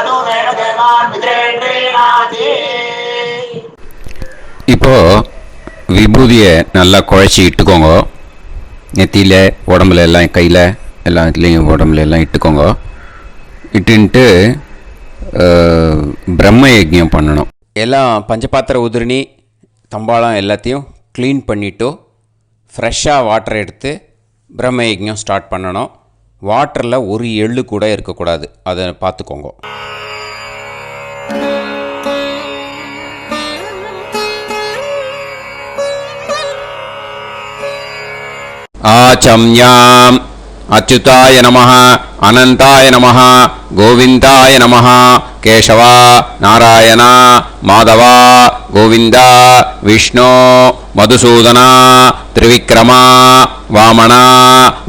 तदेव देवान् पितॄन् प्रीणाति. இப்போ விபூதியை நல்லா குழச்சி இட்டுக்கோங்க. நெத்தியில் உடம்புல எல்லாம் கையில் எல்லாம் இதுலேயும் உடம்புல எல்லாம் இட்டுக்கோங்க. இட்டுன்ட்டு பிரம்ம யஜ்ஞம் பண்ணணும். எல்லாம் பஞ்சபாத்திர உதிரணி தம்பாளம் எல்லாத்தையும் க்ளீன் பண்ணிவிட்டு ஃப்ரெஷ்ஷாக வாட்டர் எடுத்து பிரம்ம யஜ்ஞம் ஸ்டார்ட் பண்ணணும். வாட்டரில் ஒரு எள்ளு கூட இருக்கக்கூடாது. அதை பார்த்துக்கோங்க. ஆச்சம்யாம் அச்சுதாய நமஹ அனந்தாய நமஹ கோவிந்தாய நமஹ கேசவா நாராயணா மாதவா கோவிந்தா விஷ்ணு மதுசூதனா திரிவிக்ரமா வாமனா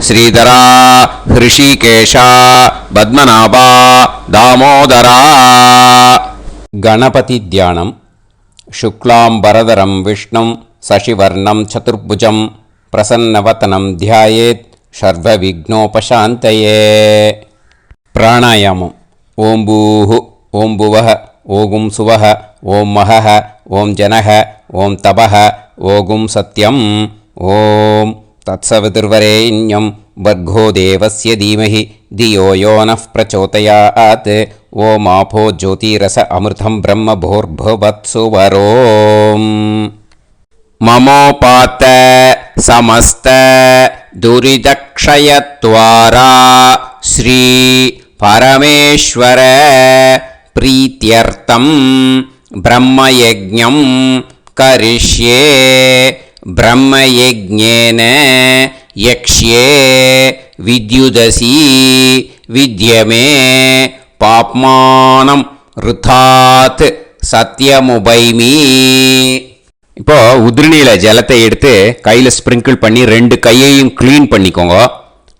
ஸ்ரீதரா ஹிருஷிகேஷா பத்மநாபா தாமோதரா. கணபதி தியானம். சுக்லாம்பரதரம் விஷ்ணும் சசிவர்ணம் சதுர்புஜம் பிரசன்னவதனம் தியாயேத் சர்வவிக்னோபசாந்தயே. பிராணாயாமம். ஓம் பூஹு ஓம் புவஹ ஓகும் சுவஹ ஓம் மஹஹ ஓம் ஜனஹ ஓம் தபஹ ஓகும் சத்யம் ஓம் தத்சவிதுர்வரேண்யம் வர்கோ தேவஸ்ய தீமஹி தியோ யோ நः பிரச்சோதயாத் ஓம் ஆபோ ஜோதிரஸ அமிர்தம் பிரம்ம போர்புவத்சு வரோம். மமோபாத்த சமஸ்த துரிதக்ஷயத்வாரா ஸ்ரீ பரமேஸ்வர பிரீத்யர்த்தம் பிரம்மயஜ்ஞம் கரிஷ்யே. பிரம்மயஜ்ஞேன யக்ஷ்யே வித்யுதசி வித்யமே பாப்மானம் ருதாத் சத்யமுபைமி. இப்போ உதிரணியில் ஜலத்தை எடுத்து கையில் ஸ்ப்ரிங்கிள் பண்ணி 2 கையையும் க்ளீன் பண்ணிக்கோங்க.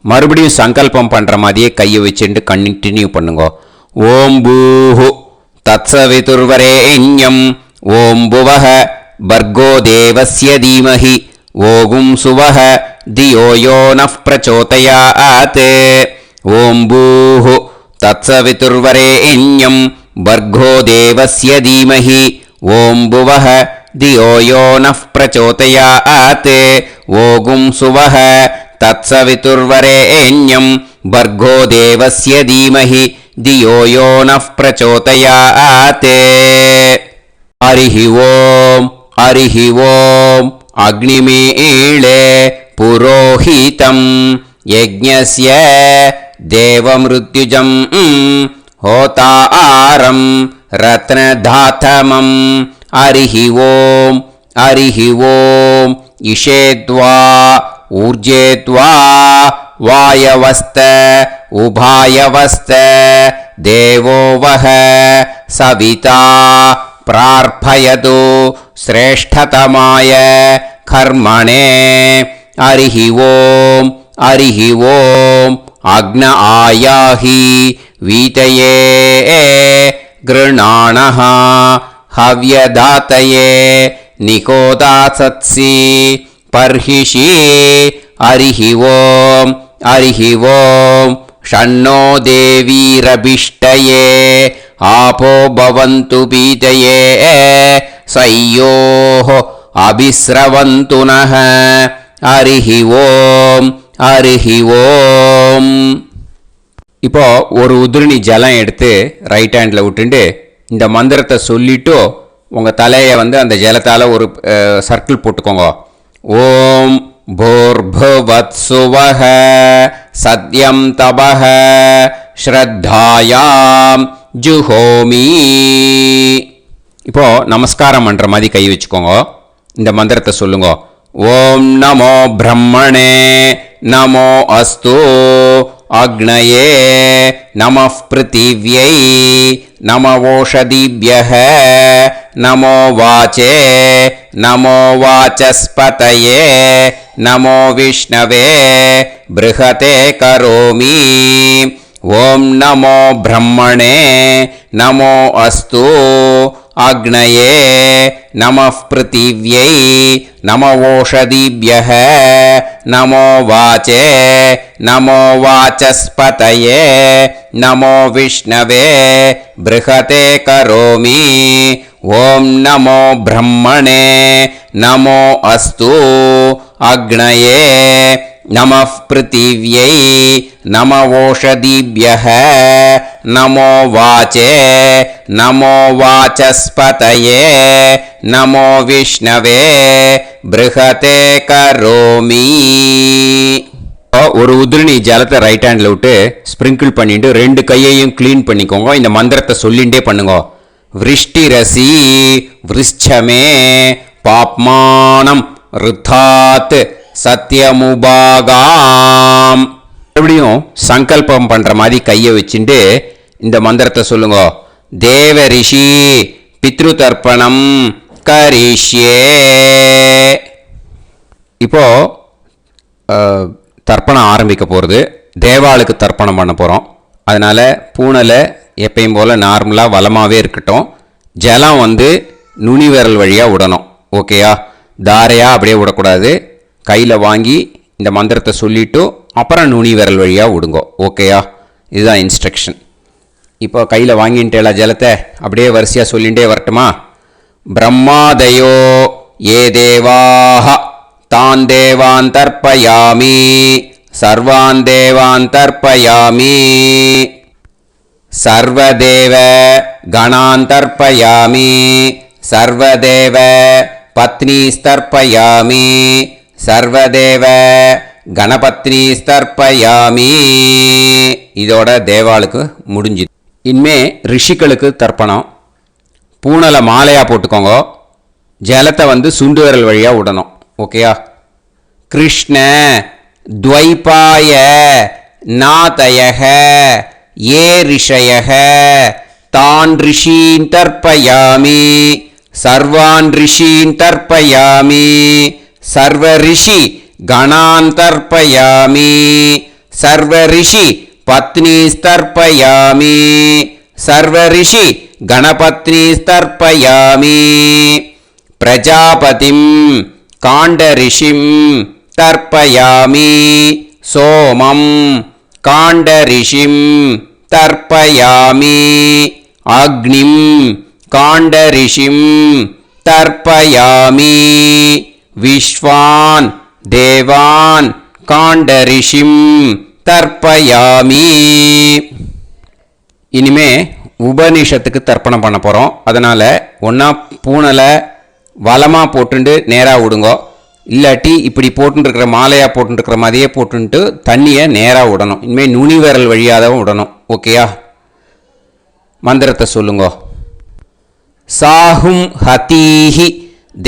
மறுபடியும் சங்கல்பம் பண்ணுற மாதிரியே கையை வச்சுட்டு கண்டினியூ பண்ணுங்க. ஓம் பூஹு தத்சவிதுர்வரேண்யம் ஓம் புவஹ பர்கோ தேவஸ்ய தீமஹி ஓகும் சுவஹ தியோ யோ நஃப் பிரச்சோதயாத். ஓம் பூஹு தத்சவிதுர்வரேண்யம் பர்கோ தேவஸ்ய தீமஹி ஓம் புவஹ தியோ யோ நஃப் பிரச்சோதயாத். ஓகும் சுவஹ தத்சவிதுர்வரேண்யம் பர்கோ தேவஸ்ய தீமஹி தியோ யோ நஃப் பிரச்சோதயாத். ஹரிஹி ஓம் ஹரிஹி ஓம் அக்னிமீளே புரோஹிதம் யஜ்ஞஸ்ய தேவமிருத்யுஜம் ஹோதாரம் ரத்னதாதமம். ஹரிஹி ஓம் ஹரிஹி ஓம் இஷேத்வா ஊர்ஜேத்வா வாயவஸ்த உபாயவஸ்த தேவோ வஹ சவிதா பிரார்ப்பயது ஸ்ரேஷ்டதமாய கர்மணே. ஹரிஹி ஓம் ஹரிஹி ஓம் அக்ன ஆயாஹி வீதயே கிருணாணஹ ஹவ்யதாத்தயே நிகோதாசத்சி பர்ஹிஷி. ஹரிஹி ஓம் ஹரிஹி ஓம் ஷண்ணோ தேவீரபிஷ்டயே ஆபோ பவந்து பீதயே சய்யோஹ அபிஸ்ரவந்து நஹ. ஹரிஹி ஓம் ஹரிஹி ஓம். இப்போ ஒரு உதிரணி ஜலம் எடுத்து ரைட் ஹேண்டில் விட்டுண்டு இந்த மந்திரத்தை சொல்லிட்டு உங்கள் தலையை அந்த ஜலத்தால் ஒரு சர்க்கிள் போட்டுக்கோங்க. ஓம் பூர்புவத் சுவஹ சத்யம் தபஹ ஸ்ரத்தாயாம் ஜுஹோமி. இப்போ நமஸ்காரம் பண்ணுற மாதிரி கை வச்சுக்கோங்க. இந்த மந்திரத்தை சொல்லுங்க. ஓம் நமோ பிரம்மணே நமோ அஸ்து அக்னயே நமः பிருத்திவ்யை நமவோஷதிभ्यः நமோ வாச்சே நமோ வாசஸ்பதயே நமோ விஷ்ணவே ப்ருஹதே கரோமி. ஓம் நமோ பிரம்மணே நமோ அஸ்து அக்னயே நமः பிருத்திவ்யை நமவோஷதிभ्यः நமோ வாச்சே நமோ வாசஸ்பதயே நமோ விஷ்ணவே ப்ருஹதே கரோமி. ஓம் நமோ பிரம்மணே நமோ அஸ்து அக்னயே நமः பிருத்திவ்யை நமவோஷதிभ्यः நமோ வாச்சே நமோ வாசஸ்பதயே நமோ விஷ்ணவே ப்ருஹதே கரோமி. ஒரு உதிரணி ஜலத்தை ரைட் ஹேண்டில் விட்டு ஸ்ப்ரிங்கிள் பண்ணிட்டு 2 கையையும் க்ளீன் பண்ணிக்கோங்க. இந்த மந்திரத்தை சொல்லிகிட்டே பண்ணுங்க. விருஷ்டிரசி விருஷ்சமே பாப்மானம் ருத்தாத் சத்யமுபாகாம். மறுபடியும் சங்கல்பம் பண்ணுற மாதிரி கையை வச்சுட்டு இந்த மந்திரத்தை சொல்லுங்க. தேவ ரிஷி பித்ரு தர்ப்பணம் கரிஷ்யே. இப்போ தர்ப்பணம் ஆரம்பிக்க போகிறது. தேவாளுக்கு தர்ப்பணம் பண்ண போகிறோம். அதனால் பூனலை எப்பயும் போல் நார்மலாக வளமாகவே இருக்கட்டும். ஜலம் நுனி விரல் வழியாக விடணும். ஓகேயா? தாரையாக அப்படியே விடக்கூடாது. கையில் வாங்கி இந்த மந்திரத்தை சொல்லிவிட்டு அப்புறம் நுனி விரல் வழியாக விடுங்கோ. ஓகேயா? இதுதான் இன்ஸ்ட்ரக்ஷன். இப்போ கையில் வாங்கிட்டேல ஜலத்தை அப்படியே வரிசையாக சொல்லிகிட்டே வரட்டுமா? பிரம்மாதயோ ஏ தேவாஹ தான் தேவான் தர்ப்பயாமி சர்வான் தேவான் தர்ப்பயாமி சர்வதேவ கணான் தர்ப்பயாமி சர்வதேவ பத்னீஸ்தர்ப்பயாமி சர்வதேவ கணபத்னீஸ்தர்ப்பயாமி. இதோட தேவாளுக்கு முடிஞ்சுது. இனிமே ரிஷிகளுக்கு தர்ப்பணம். பூனலை மாலையாக போட்டுக்கோங்க. ஜலத்தை சுண்டு விரல் வழியாக விடணும். ஓகேயா? கிருஷ்ண துவைபாய நாதயக ஏ ரிஷயக தான் ரிஷீன் தர்ப்பயாமி सर्वान् ऋषीन् तर्पयामि सर्व ऋषि गणान् तर्पयामि सर्व ऋषि पत्नीस्तर्पयामि सर्व ऋषि गणपत्नीस्तर्पयामि प्रजापतिं काण्डऋषिं तर्पयामि सोमं काण्डऋषिं तर्पयामि अग्निं काण्डऋषिं तर्पयामि विश्वान् देवान् काण्डऋषिं तर्पयामि இனிமே உபனிஷத்துக்கு தர்ப்பணம் பண்ண போகிறோம். அதனால் ஒன்றா பூனலை வலமாக போட்டுண்டு நேராக விடுங்கோ, இல்லாட்டி இப்படி போட்டுருக்கிற மாலையாக போட்டுருக்கிற மாதிரியே போட்டுன்ட்டு தண்ணியை நேராக விடணும். இனிமேல் நுனி விரல் வழியாக தான் விடணும். ஓகேயா? மந்திரத்தை சொல்லுங்கோ. சாஹும் ஹதீஹி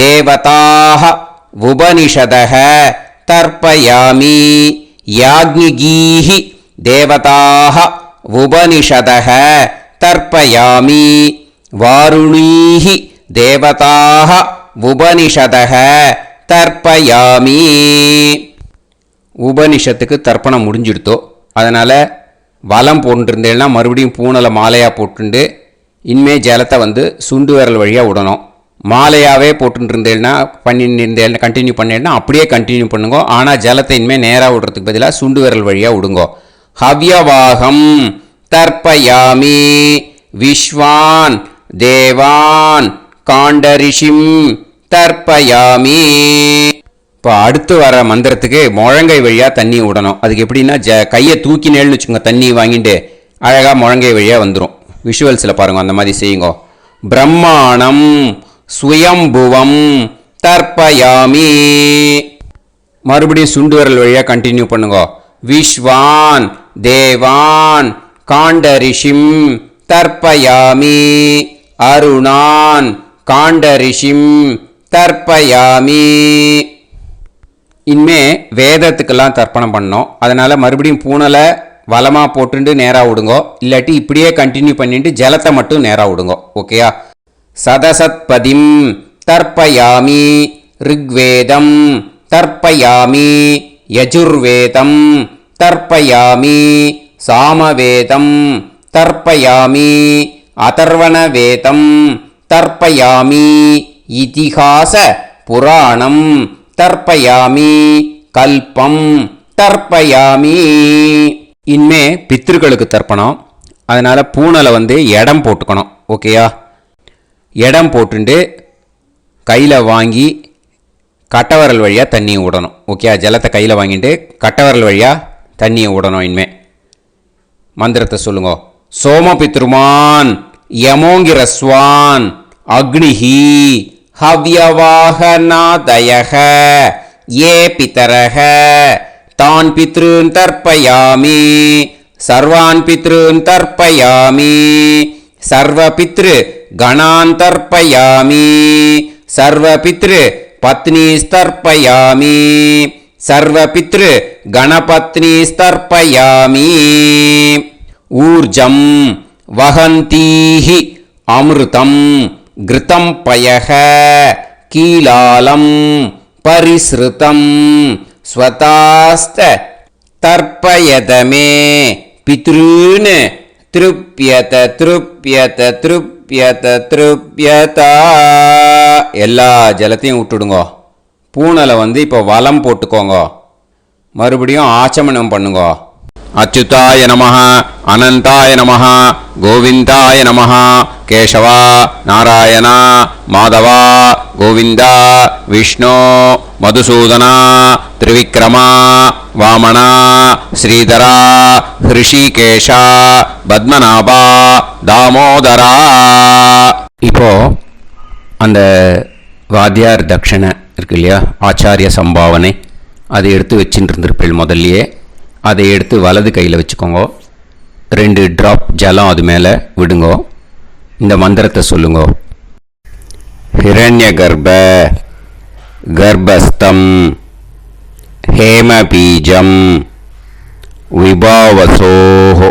தேவதாக உபனிஷதः தர்ப்பயாமி யாக்ஞிகீஹி தேவதாக உபனிஷதः தர்ப்பயாமி வாருணீஹி தேவதாக உபனிஷதः தர்ப்பயாமி. உபனிஷத்துக்கு தர்ப்பணம் முடிஞ்சிடுத்தோ, அதனால் வலம் போட்டுருந்தேன்னா மறுபடியும் பூனலை மாலையாக போட்டுண்டு இனிமே ஜலத்தை சுண்டு விரல் வழியாக விடணும். மாலையாகவே போட்டுருந்தேன்னா பண்ணிருந்தேன்னா கண்டினியூ பண்ணேன்னா அப்படியே கண்டினியூ பண்ணுங்க. ஆனால் ஜலத்தை இனிமேல் நேராக விடுறதுக்கு பதிலாக சுண்டு விரல் வழியாக விடுங்கோ. ஹவ்யவாகம் தர்ப்பயாமி விஸ்வான் தேவான் காண்டரிஷிம் தர்ப்பயாமி. இப்போ அடுத்து வர மந்திரத்துக்கு முழங்கை வழியாக தண்ணி விடணும். அதுக்கு எப்படின்னா கையை தூக்கி நேர்னு வச்சுக்கோங்க, தண்ணி வாங்கிட்டு அழகாக முழங்கை வழியாக வந்துடும். விஷுவல்ஸில் பாருங்க, அந்த மாதிரி செய்யுங்க. பிரம்மாணம் சுயம்புவம் தர்ப்பயாமி. மறுபடியும் சுண்டு விரல் வழியாக கண்டினியூ பண்ணுங்க. விஸ்வான் தேவான் காண்டரிஷிம் தர்ப்பயாமி அருணான் காண்டரிஷிம் தர்ப்பயாமி. இனிமே வேதத்துக்கெல்லாம் தர்ப்பணம் பண்ணோம். அதனால் மறுபடியும் பூனலை வலமாக போட்டுண்டு நேராக விடுங்கோ, இல்லாட்டி இப்படியே கண்டினியூ பண்ணிட்டு ஜலத்தை மட்டும் நேராக விடுங்கோ. ஓகேயா? சதசத்பதிம் தர்ப்பயாமி ரிக்வேதம் தர்ப்பயாமி யஜுர்வேதம் தர்ப்பயாமி சாமவேதம் தர்ப்பயாமி அதர்வணவேதம் தர்ப்பயாமி இதிகாச புராணம் தர்ப்பயாமி கல்பம் தர்ப்பயாமி. இனிமே பித்ருக்களுக்கு தர்ப்பணம். அதனால் பூனலை இடம் போட்டுக்கணும். ஓகேயா? இடம் போட்டுண்டு கையில் வாங்கி கட்டவரல் வழியாக தண்ணியை விடணும். ஓகே? ஜலத்தை கையில் வாங்கிட்டு கட்டவரல் வழியாக தண்ணியை விடணும். இனிமே மந்திரத்தை சொல்லுங்க. சோமபித்ருமான் யமோங்கிரஸ்வான் அக்னிஹி ஹவ்யவாகநாதயக ஏ பிதரக தான் பித்ருன் தர்ப்பயாமி சர்வான் பித்ருன் தர்ப்பயாமி சர்வ பித்ரு கணான் தர்ப்பயாமி சர்வ பித்ரு பத்னிஸ்தர்ப்பயாமி சர்வ பித்ரு கணபத்னிஸ்தர்ப்பயாமி. ஊர்ஜம் வஹந்தீஹி அமிர்தம் கிருதம் பயக கீலாலம் பரிஸ்ருதம் ஸ்வதாஸ்த தர்ப்பயதமே பித்ருன் திருப்யத திருப்யத திருப்யத திருப்யதா. எல்லா ஜலத்தையும் விட்டுடுங்கோ. பூனலை இப்போ வலம் போட்டுக்கோங்க. மறுபடியும் ஆச்சமனம் பண்ணுங்க. அச்சுதாய நமஹ அனந்தாய நமஹ கோவிந்தாய நமஹ கேசவா நாராயணா மாதவா கோவிந்தா விஷ்ணு மதுசூதனா திரிவிக்ரமா வாமனா ஸ்ரீதரா ஹிருஷிகேஷா பத்மநாபா தாமோதரா. இப்போ அந்த வாத்தியார் தட்சணை இருக்கு இல்லையா, ஆச்சாரிய சம்பாவனை, அதை எடுத்து வச்சுட்டு இருந்திருப்பேன் முதல்லையே. அதை எடுத்து வலது கையில் வச்சுக்கோங்க. 2 ட்ராப் ஜலம் அது மேலே விடுங்கோ. இந்த மந்திரத்தை சொல்லுங்கோ. ஹிரண்ய கர்ப்ப கர்ப்பஸ்தம் ஹேமபீஜம் விபாவசோஹோ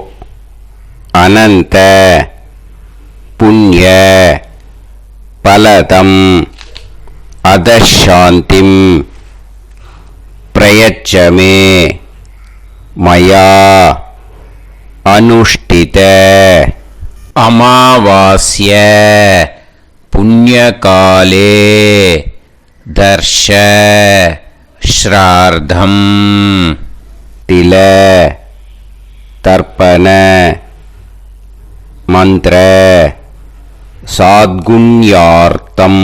அனந்த புண்ணிய பலதம் அதசாந்திம் பிரயச்சமே மயா அனுஷ்டித அமாவாஸ்ய புண்ணியகாலே தர்ஷ ஸ்ரார்த்தம் தில தர்ப்பண மந்திர சாத்குண்யார்த்தம்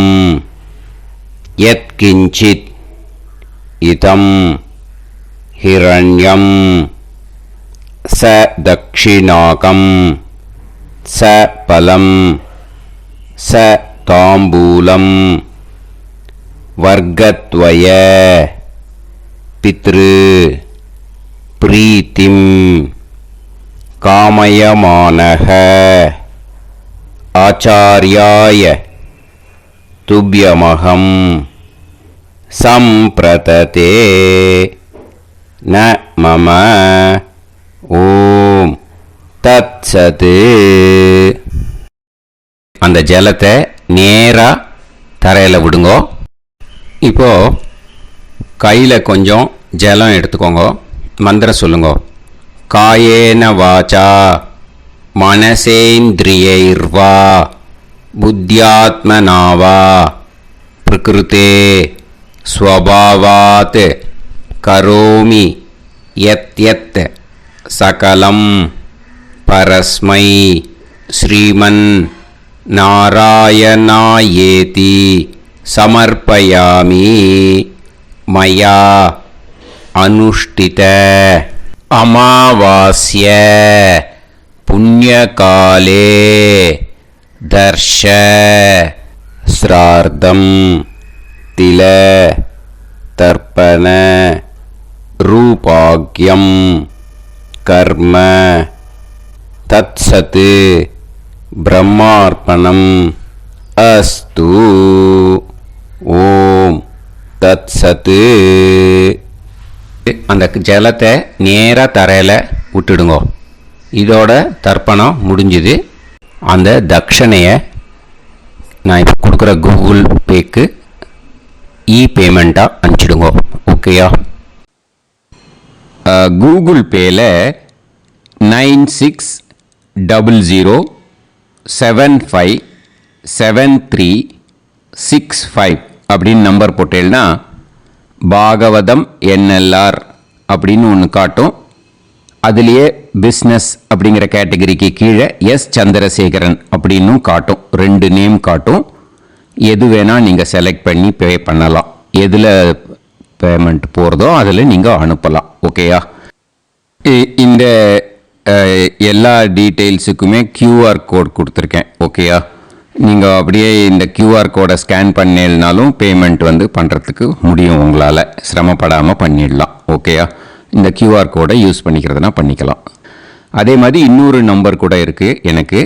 யத்கிஞ்சித் இதம் ஹிரண்யம் ச தக்ஷிணாகம் ச பலம் ச தாம்பூலம் வர்க்கத்வய பித்ரு பிரீத்திம் காமயமானஹ ஆச்சார்யாய துப்யமகம் சம்பிரததே ந மம ஓம் தத்சத். அந்த ஜலத்தை நேரா தரையில் விடுங்கோ. இப்போ கையில் கொஞ்சம் ஜலம் எடுத்துக்கோங்க. மந்திரம் சொல்லுங்க. காயேன வாச்சா மனசேந்திரியைர்வா புத்தியாத்மனாவா பிரகிருதே ஸ்வபாவாத் கரோமி யத் யத் சகலம் பரஸ்மை ஸ்ரீமன் நாராயணாயேதி சமர்ப்பயாமி மயா அனுஷ்டித அமாவாஸ்ய புண்ணியகாலே தர்ஷ ஸ்ரார்த்தம் தில தர்ப்பண ரூபாக்யம் கர்ம தத்சத் பிரம்மார்ப்பணம் அஸ்து. ஓம் தத்சத். அந்த ஜலத்தை நேராக தரையில் விட்டுடுங்க. இதோட தர்ப்பணம் முடிஞ்சுது. அந்த தட்சணையை நான் இப்போ கொடுக்குற கூகுள் பேக்கு பேமெண்ட்டாக அனுப்பிச்சிடுங்க. ஓகேயா? கூகுள் பேயில் 9600757365 அப்படின்னு நம்பர் போட்டேன்னா பாகவதம் NLR அப்படின்னு ஒன்று காட்டும். அதுலேயே பிஸ்னஸ் அப்படிங்கிற கேட்டகரிக்கு கீழே எஸ் சந்திரசேகரன் அப்படின்னும் காட்டும். 2 நேம் காட்டும். எது வேணால் நீங்கள் செலக்ட் பண்ணி பே பண்ணலாம். எதில் பேமெண்ட் போகிறதோ அதில் நீங்கள் அனுப்பலாம். ஓகேயா? இந்த எல்லா டீட்டெயில்ஸுக்குமே QR கோட் கொடுத்துருக்கேன். ஓகேயா? நீங்கள் அப்படியே இந்த QR கோடை ஸ்கேன் பண்ணேன்னாலும் பேமெண்ட் வந்து பண்ணுறதுக்கு முடியும். உங்களால் சிரமப்படாமல் பண்ணிடலாம். ஓகேயா? இந்த QR கோடை யூஸ் பண்ணிக்கிறதுனா பண்ணிக்கலாம். அதே மாதிரி இன்னொரு நம்பர் கூட இருக்குது எனக்கு.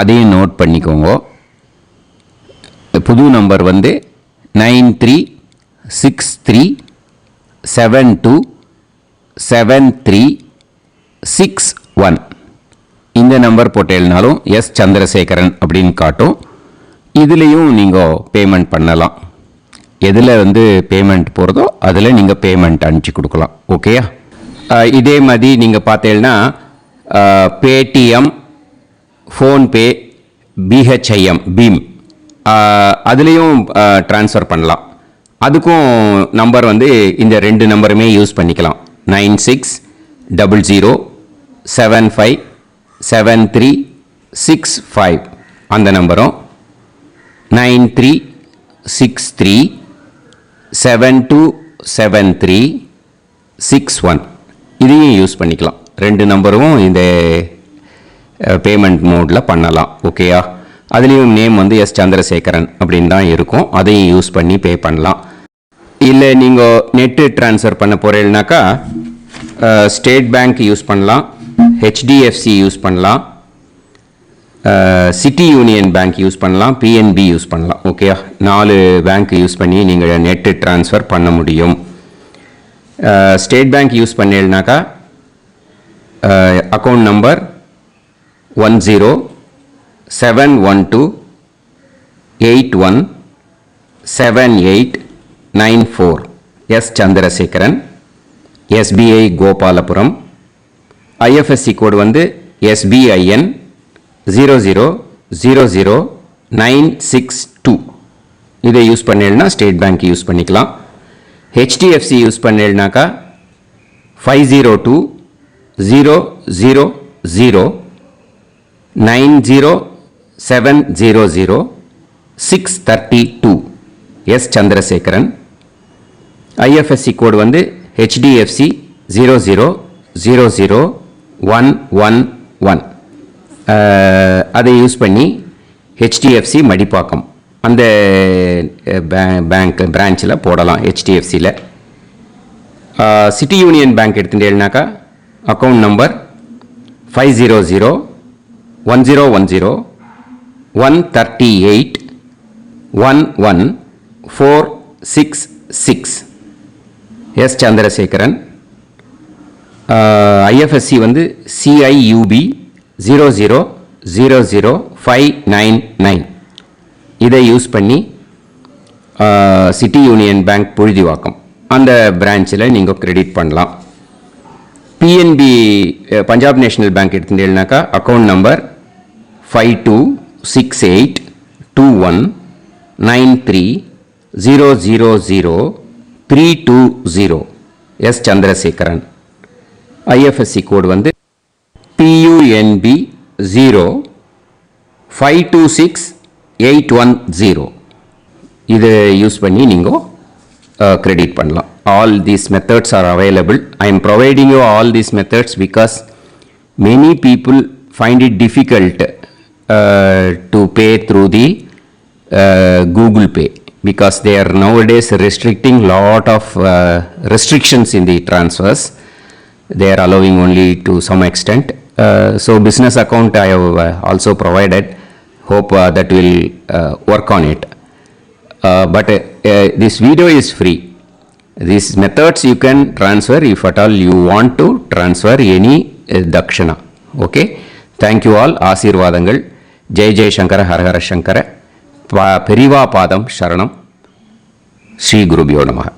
அதையும் நோட் பண்ணிக்கோங்க. புது நம்பர் வந்து 9363727361. இந்த நம்பர் போட்டேல்னாலும் எஸ் சந்திரசேகரன் அப்படின்னு காட்டும். இதுலேயும் நீங்கள் பேமெண்ட் பண்ணலாம். எதில் வந்து பேமெண்ட் போகிறதோ அதில் நீங்கள் பேமெண்ட் அனுப்பிச்சி கொடுக்கலாம். ஓகேயா? இதே மாதிரி நீங்கள் பார்த்தேன்னா பேடிஎம், ஃபோன்பே, பிஹெச்ஐஎம், பீம் அதுலேயும் ட்ரான்ஸ்ஃபர் பண்ணலாம். அதுக்கும் நம்பர் வந்து இந்த 2 நம்பருமே யூஸ் பண்ணிக்கலாம். 9600757365 அந்த நம்பரும் 9363727361 இதையும் யூஸ் பண்ணிக்கலாம். 2 நம்பரும் இந்த பேமெண்ட் மோடில் பண்ணலாம். ஓகேயா? அதுலேயும் நேம் வந்து எஸ் சந்திரசேகரன் அப்படின்னு தான் இருக்கும். அதையும் யூஸ் பண்ணி பே பண்ணலாம். இல்லை நீங்கள் நெட்டு ட்ரான்ஸ்ஃபர் பண்ண போகிறீங்கனாக்கா ஸ்டேட் பேங்க் யூஸ் பண்ணலாம், HDFC யூஸ் பண்ணலாம், சிட்டி யூனியன் பேங்க் யூஸ் பண்ணலாம், PNB யூஸ் பண்ணலாம். ஓகேயா? 4 பேங்க் யூஸ் பண்ணி நீங்கள் நெட்டு ட்ரான்ஸ்ஃபர் பண்ண முடியும். ஸ்டேட் பேங்க் யூஸ் பண்ணீங்கனாக்கா account number 10712 817894 S Chandrasekaran, SBI Gopalapuram. IFSC code வந்து SBIN 0000962. இதை யூஸ் பண்ணேன்னா ஸ்டேட் பேங்க் யூஸ் பண்ணிக்கலாம். HDFC யூஸ் பண்ணேன்னாக்கா 5020090700 எஸ் சந்திரசேகரன். ஐஎஃப்எஸ்சி கோடு வந்து HDFC 0000111. அதை யூஸ் பண்ணி HDFC மடிப்பாக்கம் அந்த பேங்க் பிரான்ச்சில் போடலாம். HDFCயில் சிட்டி யூனியன் பேங்க் எடுத்துட்டேன்னாக்கா account number 5001010381146 S Chandrasekaran. IFSC வந்து CIUB 0000599. இதை யூஸ் பண்ணி சிட்டி யூனியன் பேங்க் புழுதிவாக்கம் அந்த பிரான்ச்சில் நீங்கள் கிரெடிட் பண்ணலாம். PNB பஞ்சாப் நேஷனல் பேங்க் எடுத்துட்டேன்னாக்கா account number 52682193000320 S Chandrasekaran. IFSC code வந்து PUNB 0526810. இதை யூஸ் பண்ணி நீங்கள் கிரெடிட் பண்ணலாம். All these methods are available. I am providing you all these methods because many people find it difficult to pay through the Google Pay because they are nowadays restricting lot of restrictions in the transfers. They are allowing only to some extent. So business account I have also provided. Hope that will work on it. But this video is free. These methods you can transfer if at all you want to transfer any dakshana. Okay. Thank you all. ஆசீர்வாதங்கள். ஜெய் ஜெய் சங்கர ஹர ஹர சங்கர. பெரிவா பாதம் சரணம். ஸ்ரீ குருபியோ நமஹ.